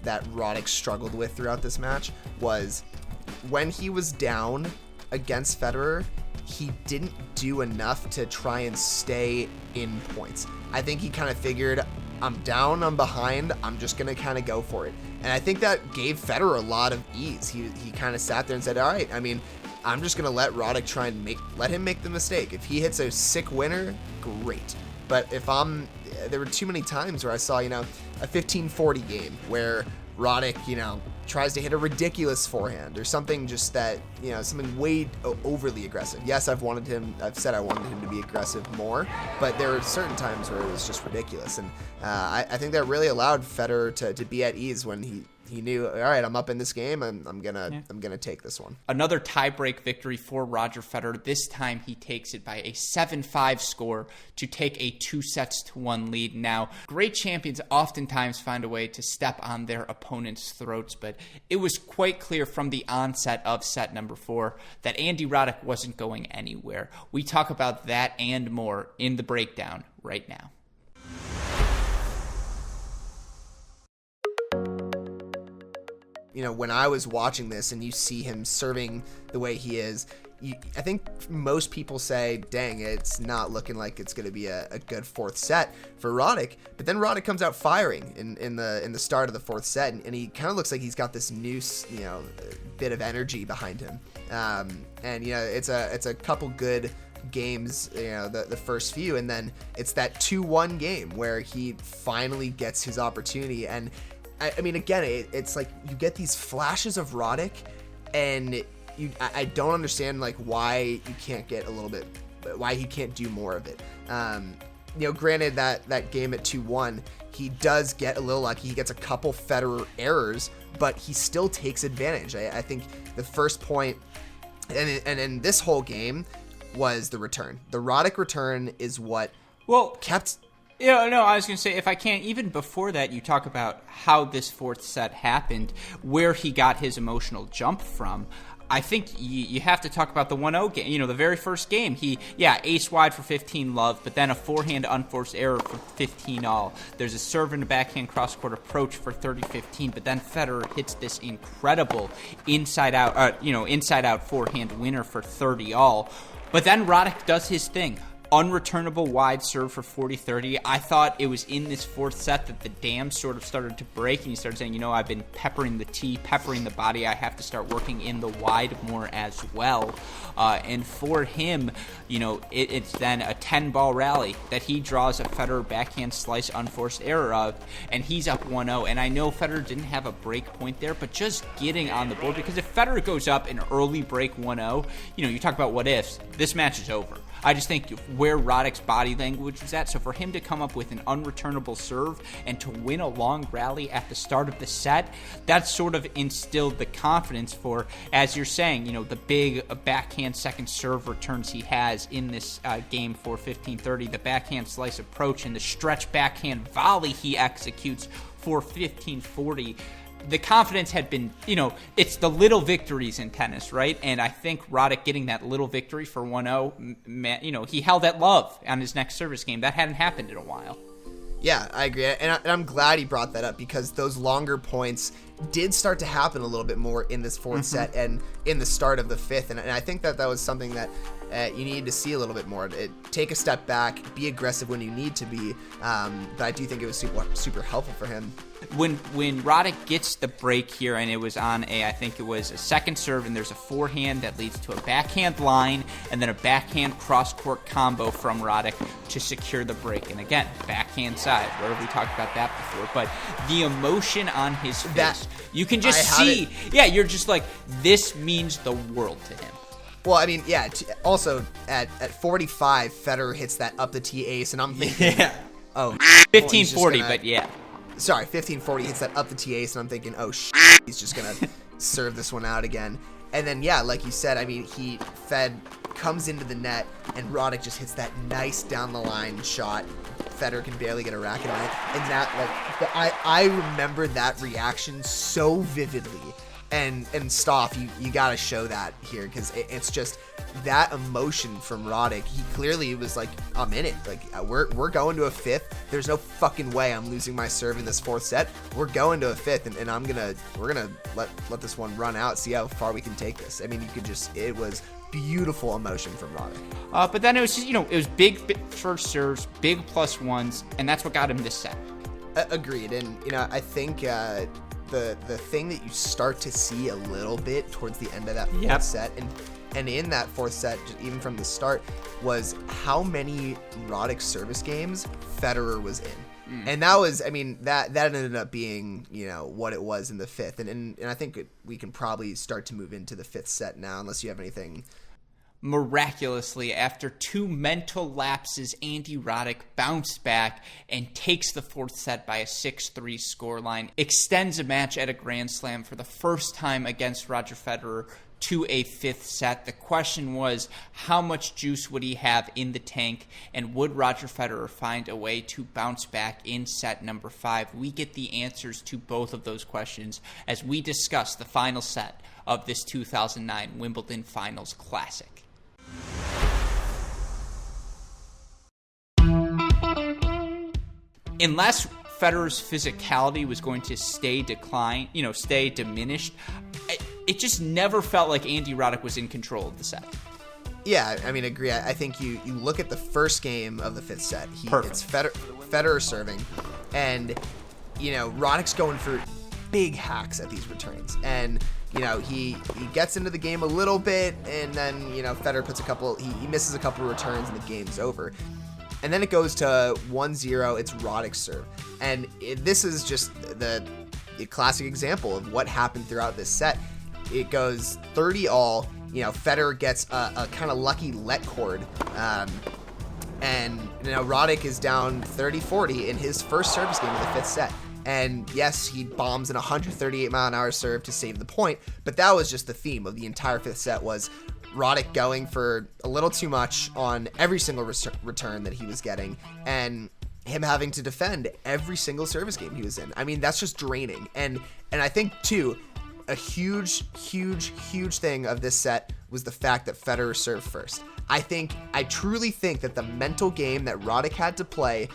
that Roddick struggled with throughout this match was when he was down against Federer, he didn't do enough to try and stay in points. I think he kind of figured, I'm down, I'm behind, I'm just going to kind of go for it. And I think that gave Federer a lot of ease. He kind of sat there and said, all right, I mean, I'm just going to let Roddick try and let him make the mistake. If he hits a sick winner, great. But there were too many times where I saw, a 15-40 game where Roddick, tries to hit a ridiculous forehand or something just that, something way overly aggressive. Yes, I've said I wanted him to be aggressive more, but there were certain times where it was just ridiculous. And I think that really allowed Federer to be at ease when he knew, all right, I'm up in this game, and I'm gonna take this one. Another tiebreak victory for Roger Federer. This time he takes it by a 7-5 score to take a 2-1 lead. Now, great champions oftentimes find a way to step on their opponent's throats, but it was quite clear from the onset of set number 4 that Andy Roddick wasn't going anywhere. We talk about that and more in the breakdown right now. When I was watching this and you see him serving the way he is, I think most people say, dang, it's not looking like it's going to be a good fourth set for Roddick. But then Roddick comes out firing in the start of the fourth set, and he kind of looks like he's got this new, bit of energy behind him. It's a couple good games, the first few, and then it's that 2-1 game where he finally gets his opportunity. And I mean, again, it's like you get these flashes of Roddick, and I don't understand why you can't get a little bit, why he can't do more of it. Granted that game at 2-1, he does get a little lucky. He gets a couple Federer errors, but he still takes advantage. I think the first point, and in this whole game, was the return. The Roddick return is what kept. Yeah, no, I was going to say, if I can't, even before that, you talk about how this fourth set happened, where he got his emotional jump from. I think you have to talk about the 1-0 game, the very first game. Ace wide for 15 love, but then a forehand unforced error for 15 all. There's a serve and a backhand cross-court approach for 30-15, but then Federer hits this incredible inside out forehand winner for 30 all. But then Roddick does his thing. Unreturnable wide serve for 40-30. I thought it was in this fourth set that the dam sort of started to break, and you started saying, I've been peppering the tee, peppering the body. I have to start working in the wide more as well. And for him, it's then a 10-ball rally that he draws a Federer backhand slice unforced error of, and he's up 1-0. And I know Federer didn't have a break point there, but just getting on the board, because if Federer goes up an early break 1-0, you talk about what ifs, this match is over. I just think where Roddick's body language was at, so for him to come up with an unreturnable serve and to win a long rally at the start of the set, that sort of instilled the confidence for, as you're saying, the big backhand second serve returns he has in this game for 15-30, the backhand slice approach and the stretch backhand volley he executes for 15-40. The confidence had been, it's the little victories in tennis, right? And I think Roddick getting that little victory for 1-0, he held at love on his next service game. That hadn't happened in a while. Yeah, I agree. And I'm glad he brought that up, because those longer points did start to happen a little bit more in this fourth set and in the start of the fifth. And I think that was something that you need to see a little bit more. Take a step back, be aggressive when you need to be. But I do think it was super helpful for him. When Roddick gets the break here, and it was on I think it was a second serve, and there's a forehand that leads to a backhand line, and then a backhand cross-court combo from Roddick to secure the break. And again, backhand side, where we talked about that before. But the emotion on his face, you can just see, you're just like, this means the world to him. Well, I mean, yeah, also at 45, Federer hits that up the tee ace, and I'm thinking, 15-40, but yeah. Sorry, 15-40 hits that up the tee ace, and I'm thinking, he's just going to serve this one out again. And then, yeah, like you said, I mean, Fed comes into the net, and Roddick just hits that nice down-the-line shot. Federer can barely get a racket on it. And that, I remember that reaction so vividly. And Stoff, you got to show that here, because it's just that emotion from Roddick. He clearly was like, I'm in it. Like, we're going to a fifth. There's no fucking way I'm losing my serve in this fourth set. We're going to a fifth, and we're gonna let this one run out, see how far we can take this. I mean, it was beautiful emotion from Roddick. But then it was just, it was big first serves, big plus ones, and that's what got him this set. Agreed. And I think the thing that you start to see a little bit towards the end of that fourth set, and in that fourth set, just even from the start, was how many Roddick service games Federer was in. And that was, I mean, that ended up being, what it was in the fifth. And I think we can probably start to move into the fifth set now, unless you have anything. Miraculously, after two mental lapses, Andy Roddick bounced back and takes the fourth set by a 6-3 scoreline, extends a match at a Grand Slam for the first time against Roger Federer to a fifth set. The question was, how much juice would he have in the tank, and would Roger Federer find a way to bounce back in set number 5? We get the answers to both of those questions as we discuss the final set of this 2009 Wimbledon Finals Classic. Unless Federer's physicality was going to stay diminished, it just never felt like Andy Roddick was in control of the set. Yeah, I mean, agree. I think you look at the first game of the fifth set. It's Federer serving, and Roddick's going for big hacks at these returns, and he gets into the game a little bit, and then Federer puts he misses a couple of returns, and the game's over. And then it goes to 1-0. It's Roddick's serve, and this is just the classic example of what happened throughout this set. It goes 30-all. Federer gets a kind of lucky let cord, and Roddick is down 30-40 in his first service game of the fifth set. And yes, he bombs an 138-mile-an-hour serve to save the point, but that was just the theme of the entire fifth set, was Roddick going for a little too much on every single return that he was getting, and him having to defend every single service game he was in. I mean, that's just draining. And I think, too, a huge thing of this set was the fact that Federer served first. I truly think that the mental game that Roddick had to play,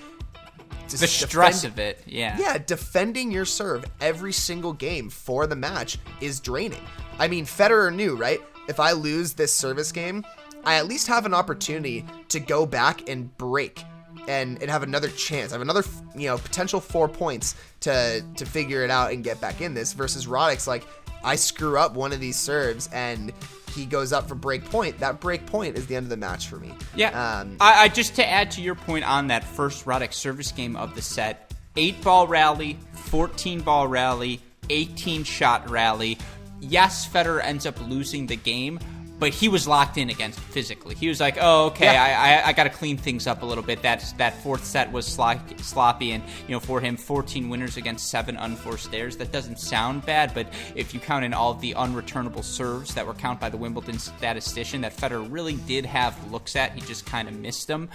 the stress of it, yeah, defending your serve every single game for the match is draining. I mean, Federer knew, right? If I lose this service game, I at least have an opportunity to go back and break and have another chance. I have another, potential 4 points to figure it out and get back in this, versus Roddick's like, I screw up one of these serves and he goes up for break point. That break point is the end of the match for me. Yeah. I just to add to your point on that first Roddick service game of the set, 8-ball rally, 14-ball rally, 18-shot rally. Yes, Federer ends up losing the game, but he was locked in against physically. He was like, oh, okay, yeah. I got to clean things up a little bit. That fourth set was sloppy, and for him, 14 winners against 7 unforced errors. That doesn't sound bad, but if you count in all of the unreturnable serves that were counted by the Wimbledon statistician that Federer really did have looks at, he just kind of missed them.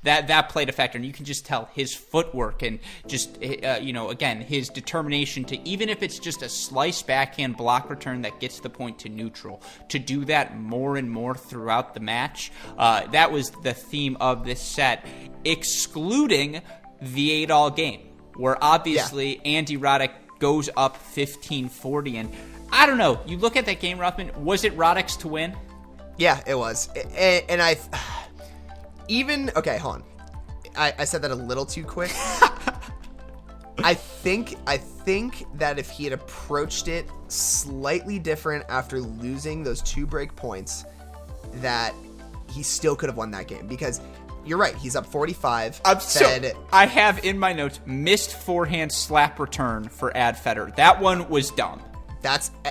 That played a factor, and you can just tell his footwork and just, again, his determination to, even if it's just a slice backhand block return that gets the point to neutral, to do that more and more throughout the match. That was the theme of this set, excluding the 8-all game, where obviously Andy Roddick goes up 15-40, and I don't know, you look at that game, Rothman, was it Roddick's to win? Yeah, it was. And okay, hold on. I said that a little too quick. I think that if he had approached it slightly different after losing those 2 break points, that he still could have won that game, because you're right. He's up 45. I have in my notes missed forehand slap return for Federer. That one was dumb.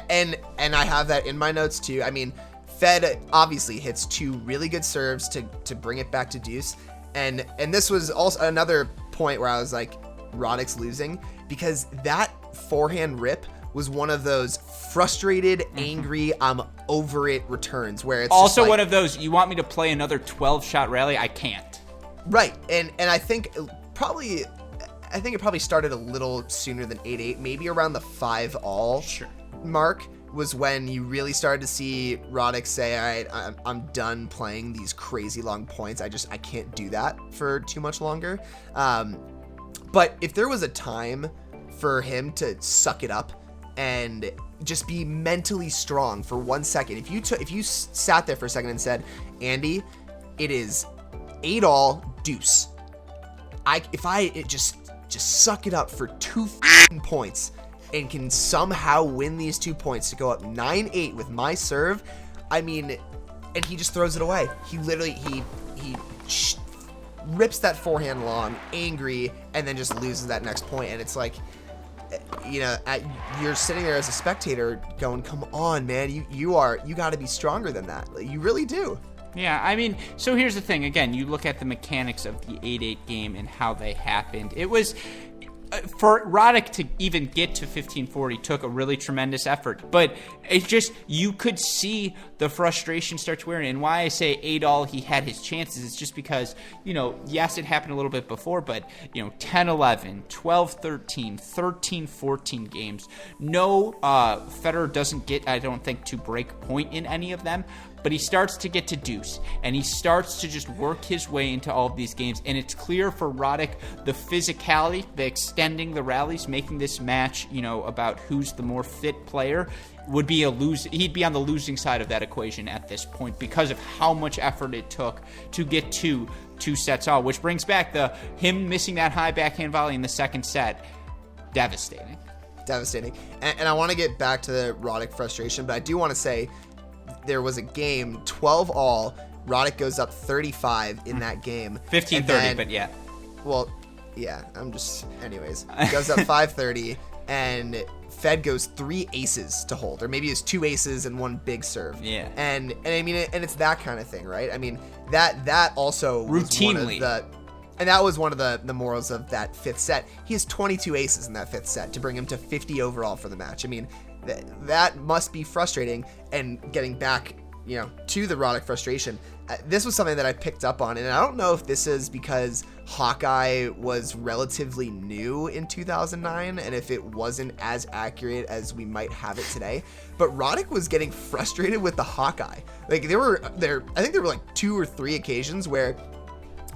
And I have that in my notes too. I mean, Fed obviously hits 2 really good serves to bring it back to deuce. And this was also another point where I was like, Roddick's losing, because that forehand rip was one of those frustrated, angry, I'm over it returns, where it's also one of those, you want me to play another 12-shot rally? I can't. Right. And I think it probably started a little sooner than 8-8, maybe around the 5-all mark was when you really started to see Roddick say, all right, I'm done playing these crazy long points. I can't do that for too much longer. But if there was a time for him to suck it up and just be mentally strong for 1 second, if you sat there for a second and said, Andy, it is 8-all deuce. If I just suck it up for 2 points and can somehow win these 2 points to go up 9-8 with my serve, I mean, and he just throws it away. He literally he rips that forehand long, angry, and then just loses that next point. And it's like, you're sitting there as a spectator going, come on, man, you got to be stronger than that. You really do. Yeah, I mean, so here's the thing. Again, you look at the mechanics of the 8-8 game and how they happened. It was, for Roddick to even get to 15-40 took a really tremendous effort. But it's just, you could see the frustration start to wear in. And why I say 8-all, he had his chances, it's just because, yes, it happened a little bit before, but, 10-11, 12-13, 13-14 games. No, Federer doesn't get, I don't think, to break point in any of them. But he starts to get to deuce, and he starts to just work his way into all of these games. And it's clear for Roddick, the physicality, the extending the rallies, making this match, about who's the more fit player, would be he'd be on the losing side of that equation at this point because of how much effort it took to get to 2 sets all, which brings back him missing that high backhand volley in the second set. Devastating. And I want to get back to the Roddick frustration, but I do want to say, there was a game, 12-all. Roddick goes up 35 in that game. 15-30, but yeah. Well, yeah, anyways. Goes up 5-30, and Fed goes 3 aces to hold, or maybe it's 2 aces and 1 big serve. Yeah. And I mean, and it's that kind of thing, right? I mean, that also routinely. And that was one of the morals of that 5th set. He has 22 aces in that 5th set to bring him to 50 overall for the match. I mean, that must be frustrating. And getting back, to the Roddick frustration, this was something that I picked up on, and I don't know if this is because Hawkeye was relatively new in 2009, and if it wasn't as accurate as we might have it today, but Roddick was getting frustrated with the Hawkeye. Like, I think there were like 2 or 3 occasions where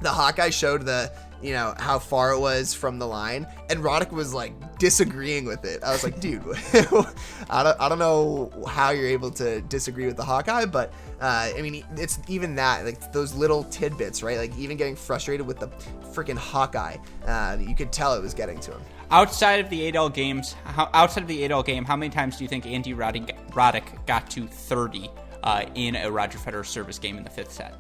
the Hawkeye showed how far it was from the line, and Roddick was like disagreeing with it. I was like, dude, I don't know how you're able to disagree with the Hawkeye, but I mean, it's even that, like those little tidbits, right? Like even getting frustrated with the freaking Hawkeye, you could tell it was getting to him. Outside of the 8-all game, how many times do you think Andy Roddick got to 30 in a Roger Federer service game in the 5th set?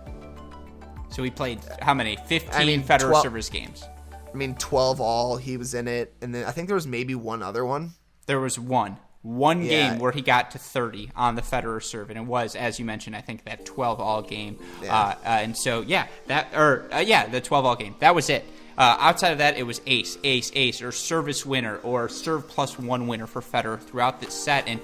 So we played, how many? 15 Federer service games. I mean, 12-all, he was in it. And then I think there was maybe one other one. There was one game where he got to 30 on the Federer serve. And it was, as you mentioned, I think that 12-all game. Yeah. And so, the 12-all game. That was it. Outside of that, it was ace, or service winner, or serve plus 1 winner for Federer throughout this set. And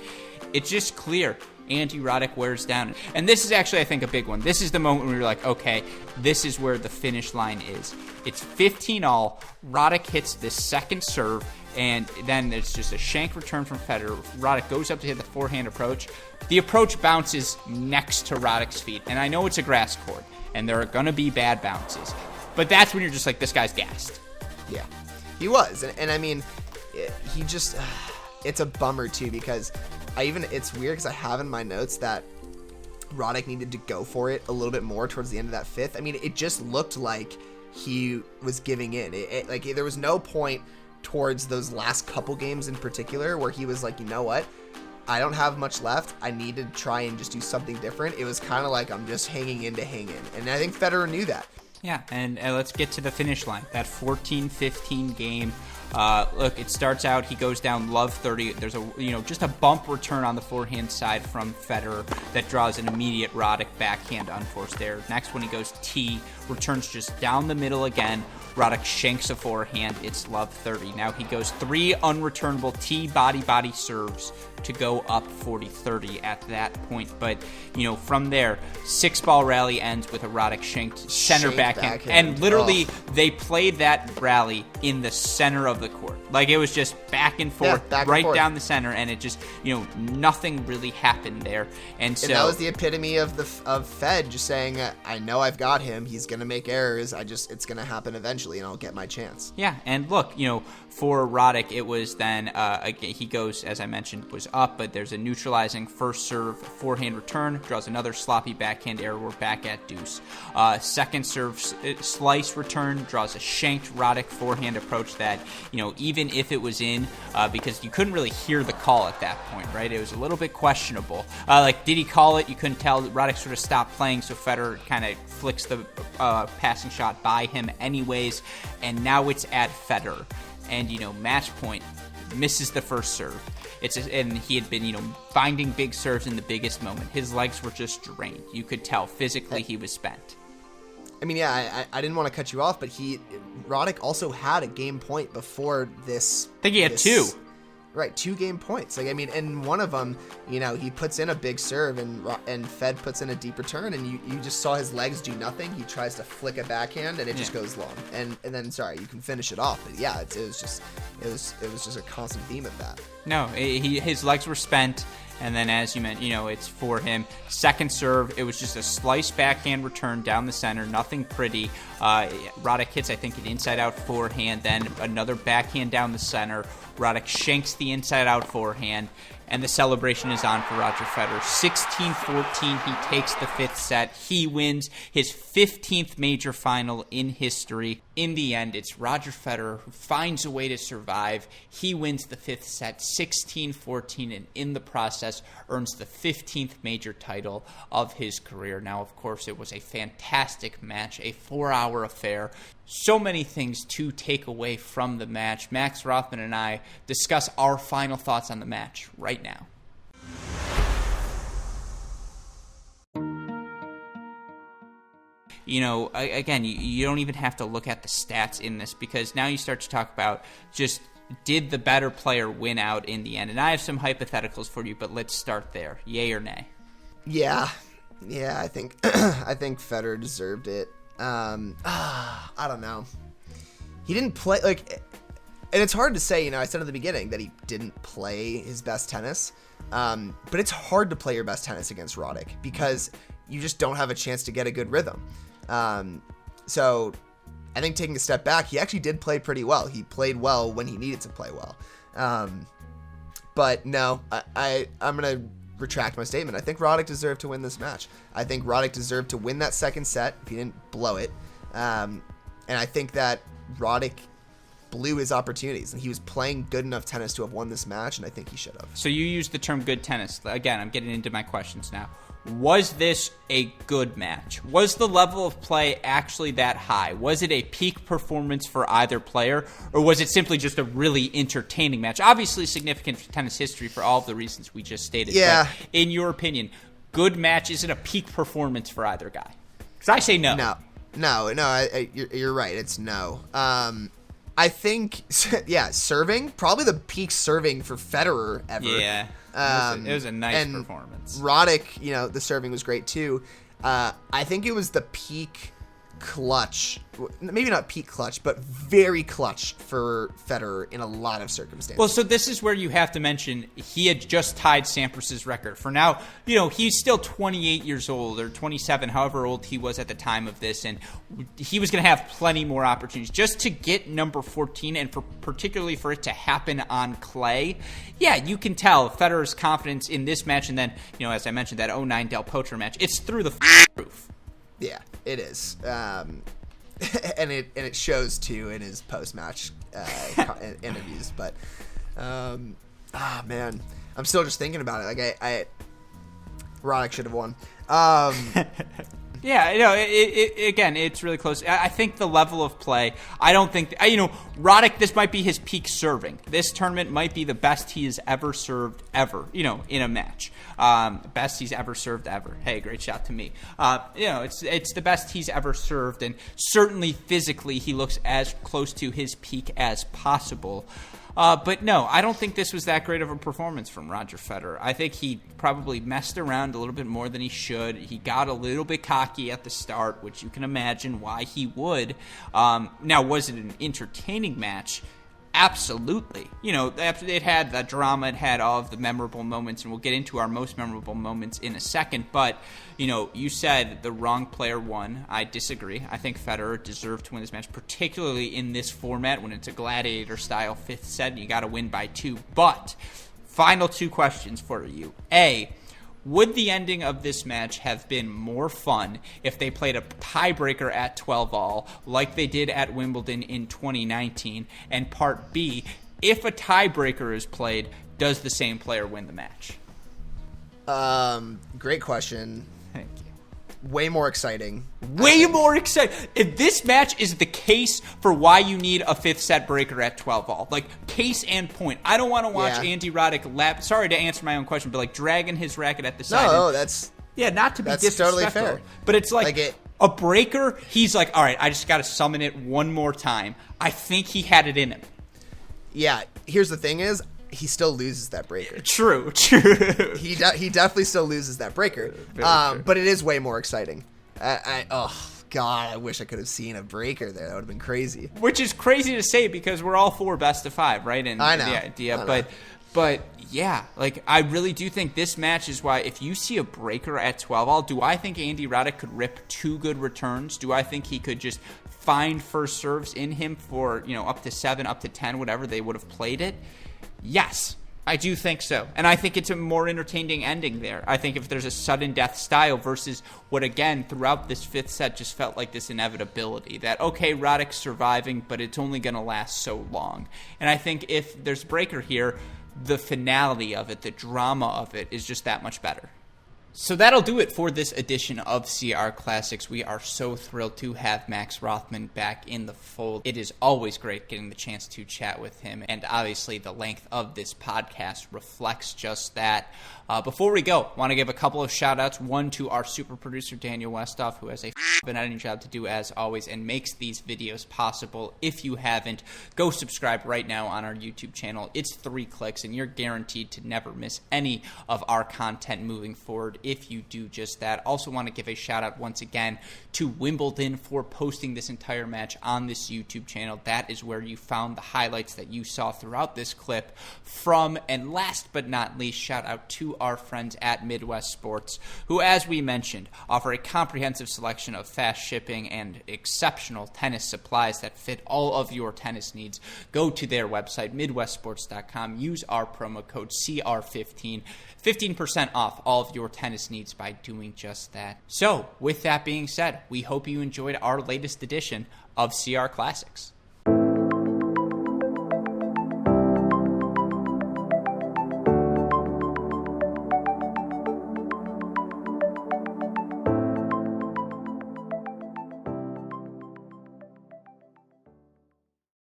it's just clear Andy Roddick wears down. And this is actually, I think, a big one. This is the moment where you're like, okay, this is where the finish line is. It's 15-all. Roddick hits the second serve, and then it's just a shank return from Federer. Roddick goes up to hit the forehand approach. The approach bounces next to Roddick's feet. And I know it's a grass court, and there are going to be bad bounces. But that's when you're just like, this guy's gassed. Yeah, he was. And I mean, he just... it's a bummer, too, because it's weird because I have in my notes that Roddick needed to go for it a little bit more towards the end of that fifth. I mean, it just looked like he was giving in. Like there was no point towards those last couple games in particular where he was like, you know what? I don't have much left. I need to try and just do something different. It was kind of like I'm just hanging in to hang in. And I think Federer knew that. Yeah, and let's get to the finish line. That 14-15 game. Look, it starts out, he goes down love 30. There's just a bump return on the forehand side from Federer that draws an immediate Roddick backhand unforced error. Next, when he goes T, returns just down the middle again. Roddick shanks a forehand. It's love 30. Now he goes 3 unreturnable T body serves to go up 40-30 at that point. But, from there, 6-ball rally ends with a Roddick shanked center backhand. And literally, they played that rally in the center of the court. Like, it was just back and forth, down the center, and it just, nothing really happened there. And so that was the epitome of Fed just saying, I know I've got him. He's going to make errors. It's going to happen eventually, and I'll get my chance. Yeah, and look, for Roddick, it was then, he goes, as I mentioned, was up, but there's a neutralizing first serve forehand return, draws another sloppy backhand error. We're back at deuce. Second serve slice return, draws a shanked Roddick forehand approach that, even if it was in, because you couldn't really hear the call at that point, right? It was a little bit questionable. Did he call it? You couldn't tell. Roddick sort of stopped playing, so Federer kind of flicks the passing shot by him anyways, and now it's at Federer. And, match point, misses the first serve. And he had been, finding big serves in the biggest moment. His legs were just drained. You could tell physically he was spent. I mean, yeah, I didn't want to cut you off, but Roddick also had a game point before this. I think he had 2. Right, 2 game points. Like, I mean, and one of them, he puts in a big serve and Fed puts in a deep return, and you just saw his legs do nothing. He tries to flick a backhand, and it just goes long. And then, sorry, you can finish it off. But yeah, it was just a constant theme of that. No, his legs were spent. And then, as you meant, it's for him. Second serve, it was just a slice backhand return down the center, nothing pretty. Roddick hits, I think, an inside-out forehand, then another backhand down the center. Roddick shanks the inside-out forehand, and the celebration is on for Roger Federer. 16-14, he takes the 5th set. He wins his 15th major final in history. In the end, it's Roger Federer who finds a way to survive. He wins the 5th set, 16-14, and in the process earns the 15th major title of his career. Now, of course, it was a fantastic match, a 4-hour affair. So many things to take away from the match. Max Rothman and I discuss our final thoughts on the match right now. Again, you don't even have to look at the stats in this, because now you start to talk about just, did the better player win out in the end? And I have some hypotheticals for you, but let's start there. Yay or nay? Yeah, I think Federer deserved it. I don't know. He didn't play, and it's hard to say, I said at the beginning that he didn't play his best tennis, but it's hard to play your best tennis against Roddick because you just don't have a chance to get a good rhythm. So I think taking a step back, he actually did play pretty well. He played well when he needed to play well. But no, I'm going to retract my statement. I think Roddick deserved to win this match. I think Roddick deserved to win that second set if he didn't blow it. And I think that Roddick blew his opportunities, and he was playing good enough tennis to have won this match, and I think he should have. So you used the term good tennis. Again, I'm getting into my questions now. Was this a good match? Was the level of play actually that high? Was it a peak performance for either player, or was it simply just a really entertaining match? Obviously significant for tennis history for all of the reasons we just stated. Yeah. But in your opinion, good match, is it a peak performance for either guy? Because I say no. No, you're right. It's no. I think, serving, probably the peak serving for Federer ever. Yeah. It was a nice performance. Roddick, the serving was great too. I think it was the peak clutch, maybe not peak clutch, but very clutch for Federer in a lot of circumstances. Well, so this is where you have to mention he had just tied Sampras's record. For now, you know, he's still 28 years old or 27, however old he was at the time of this, and he was going to have plenty more opportunities. Just to get number 14 and particularly for it to happen on clay, yeah, you can tell Federer's confidence in this match, and then, you know, as I mentioned, that 09 Del Potro match, it's through the roof. Yeah, it is. And it shows, too, in his post-match interviews. But, man, I'm still just thinking about it. Like, Roddick should have won. Yeah, you know, again, it's really close. I think the level of play, I don't think, you know, Roddick, this might be his peak serving. This tournament might be the best he has ever served ever, you know, in a match. Best he's ever served ever. Hey, great shot to me. You know, it's the best he's ever served, and certainly physically he looks as close to his peak as possible. But no, I don't think this was that great of a performance from Roger Federer. I think he probably messed around a little bit more than he should. He got a little bit cocky at the start, which you can imagine why he would. Now, was it an entertaining match? Absolutely. You know, it had the drama, it had all of the memorable moments, and we'll get into our most memorable moments in a second. But, you know, you said the wrong player won. I disagree. I think Federer deserved to win this match, particularly in this format when it's a gladiator-style fifth set and you got to win by 2. But, final 2 questions for you. A, would the ending of this match have been more fun if they played a tiebreaker at 12-all like they did at Wimbledon in 2019? And part B, if a tiebreaker is played, does the same player win the match? Great question. Thank you. Way more exciting. Way more exciting. If this match is the case for why you need a 5th set breaker at 12-all. Like, case and point. I don't want to watch Andy Roddick sorry to answer my own question, but like dragging his racket at the side. No, that's... Yeah, not to be that's disrespectful. totally fair. But it's like a breaker, he's like, all right, I just got to summon it one more time. I think he had it in him. Yeah, here's the thing is, he still loses that breaker. True. He definitely still loses that breaker. But it is way more exciting. Oh, God, I wish I could have seen a breaker there. That would have been crazy. Which is crazy to say because we're all for best of 5, right? And I know. The idea. But yeah, like I really do think this match is why if you see a breaker at 12-all, do I think Andy Roddick could rip 2 good returns? Do I think he could just find first serves in him for, you know, up to 7, up to 10, whatever they would have played it? Yes, I do think so. And I think it's a more entertaining ending there. I think if there's a sudden death style versus what, again, throughout this 5th set just felt like this inevitability that, okay, Roddick's surviving, but it's only going to last so long. And I think if there's a breaker here, the finality of it, the drama of it is just that much better. So that'll do it for this edition of CR Classics. We are so thrilled to have Max Rothman back in the fold. It is always great getting the chance to chat with him, and obviously the length of this podcast reflects just that. Before we go, want to give a couple of shout-outs. One to our super producer, Daniel Westoff, who has a an editing job to do as always and makes these videos possible. If you haven't, go subscribe right now on our YouTube channel. It's 3 clicks, and you're guaranteed to never miss any of our content moving forward if you do just that. Also want to give a shout-out once again to Wimbledon for posting this entire match on this YouTube channel. That is where you found the highlights that you saw throughout this clip from. And last but not least, shout-out to our friends at Midwest Sports, who, as we mentioned, offer a comprehensive selection of fast shipping and exceptional tennis supplies that fit all of your tennis needs. Go to their website, midwestsports.com. Use our promo code CR15. 15% off all of your tennis needs by doing just that. So, with that being said, we hope you enjoyed our latest edition of CR Classics.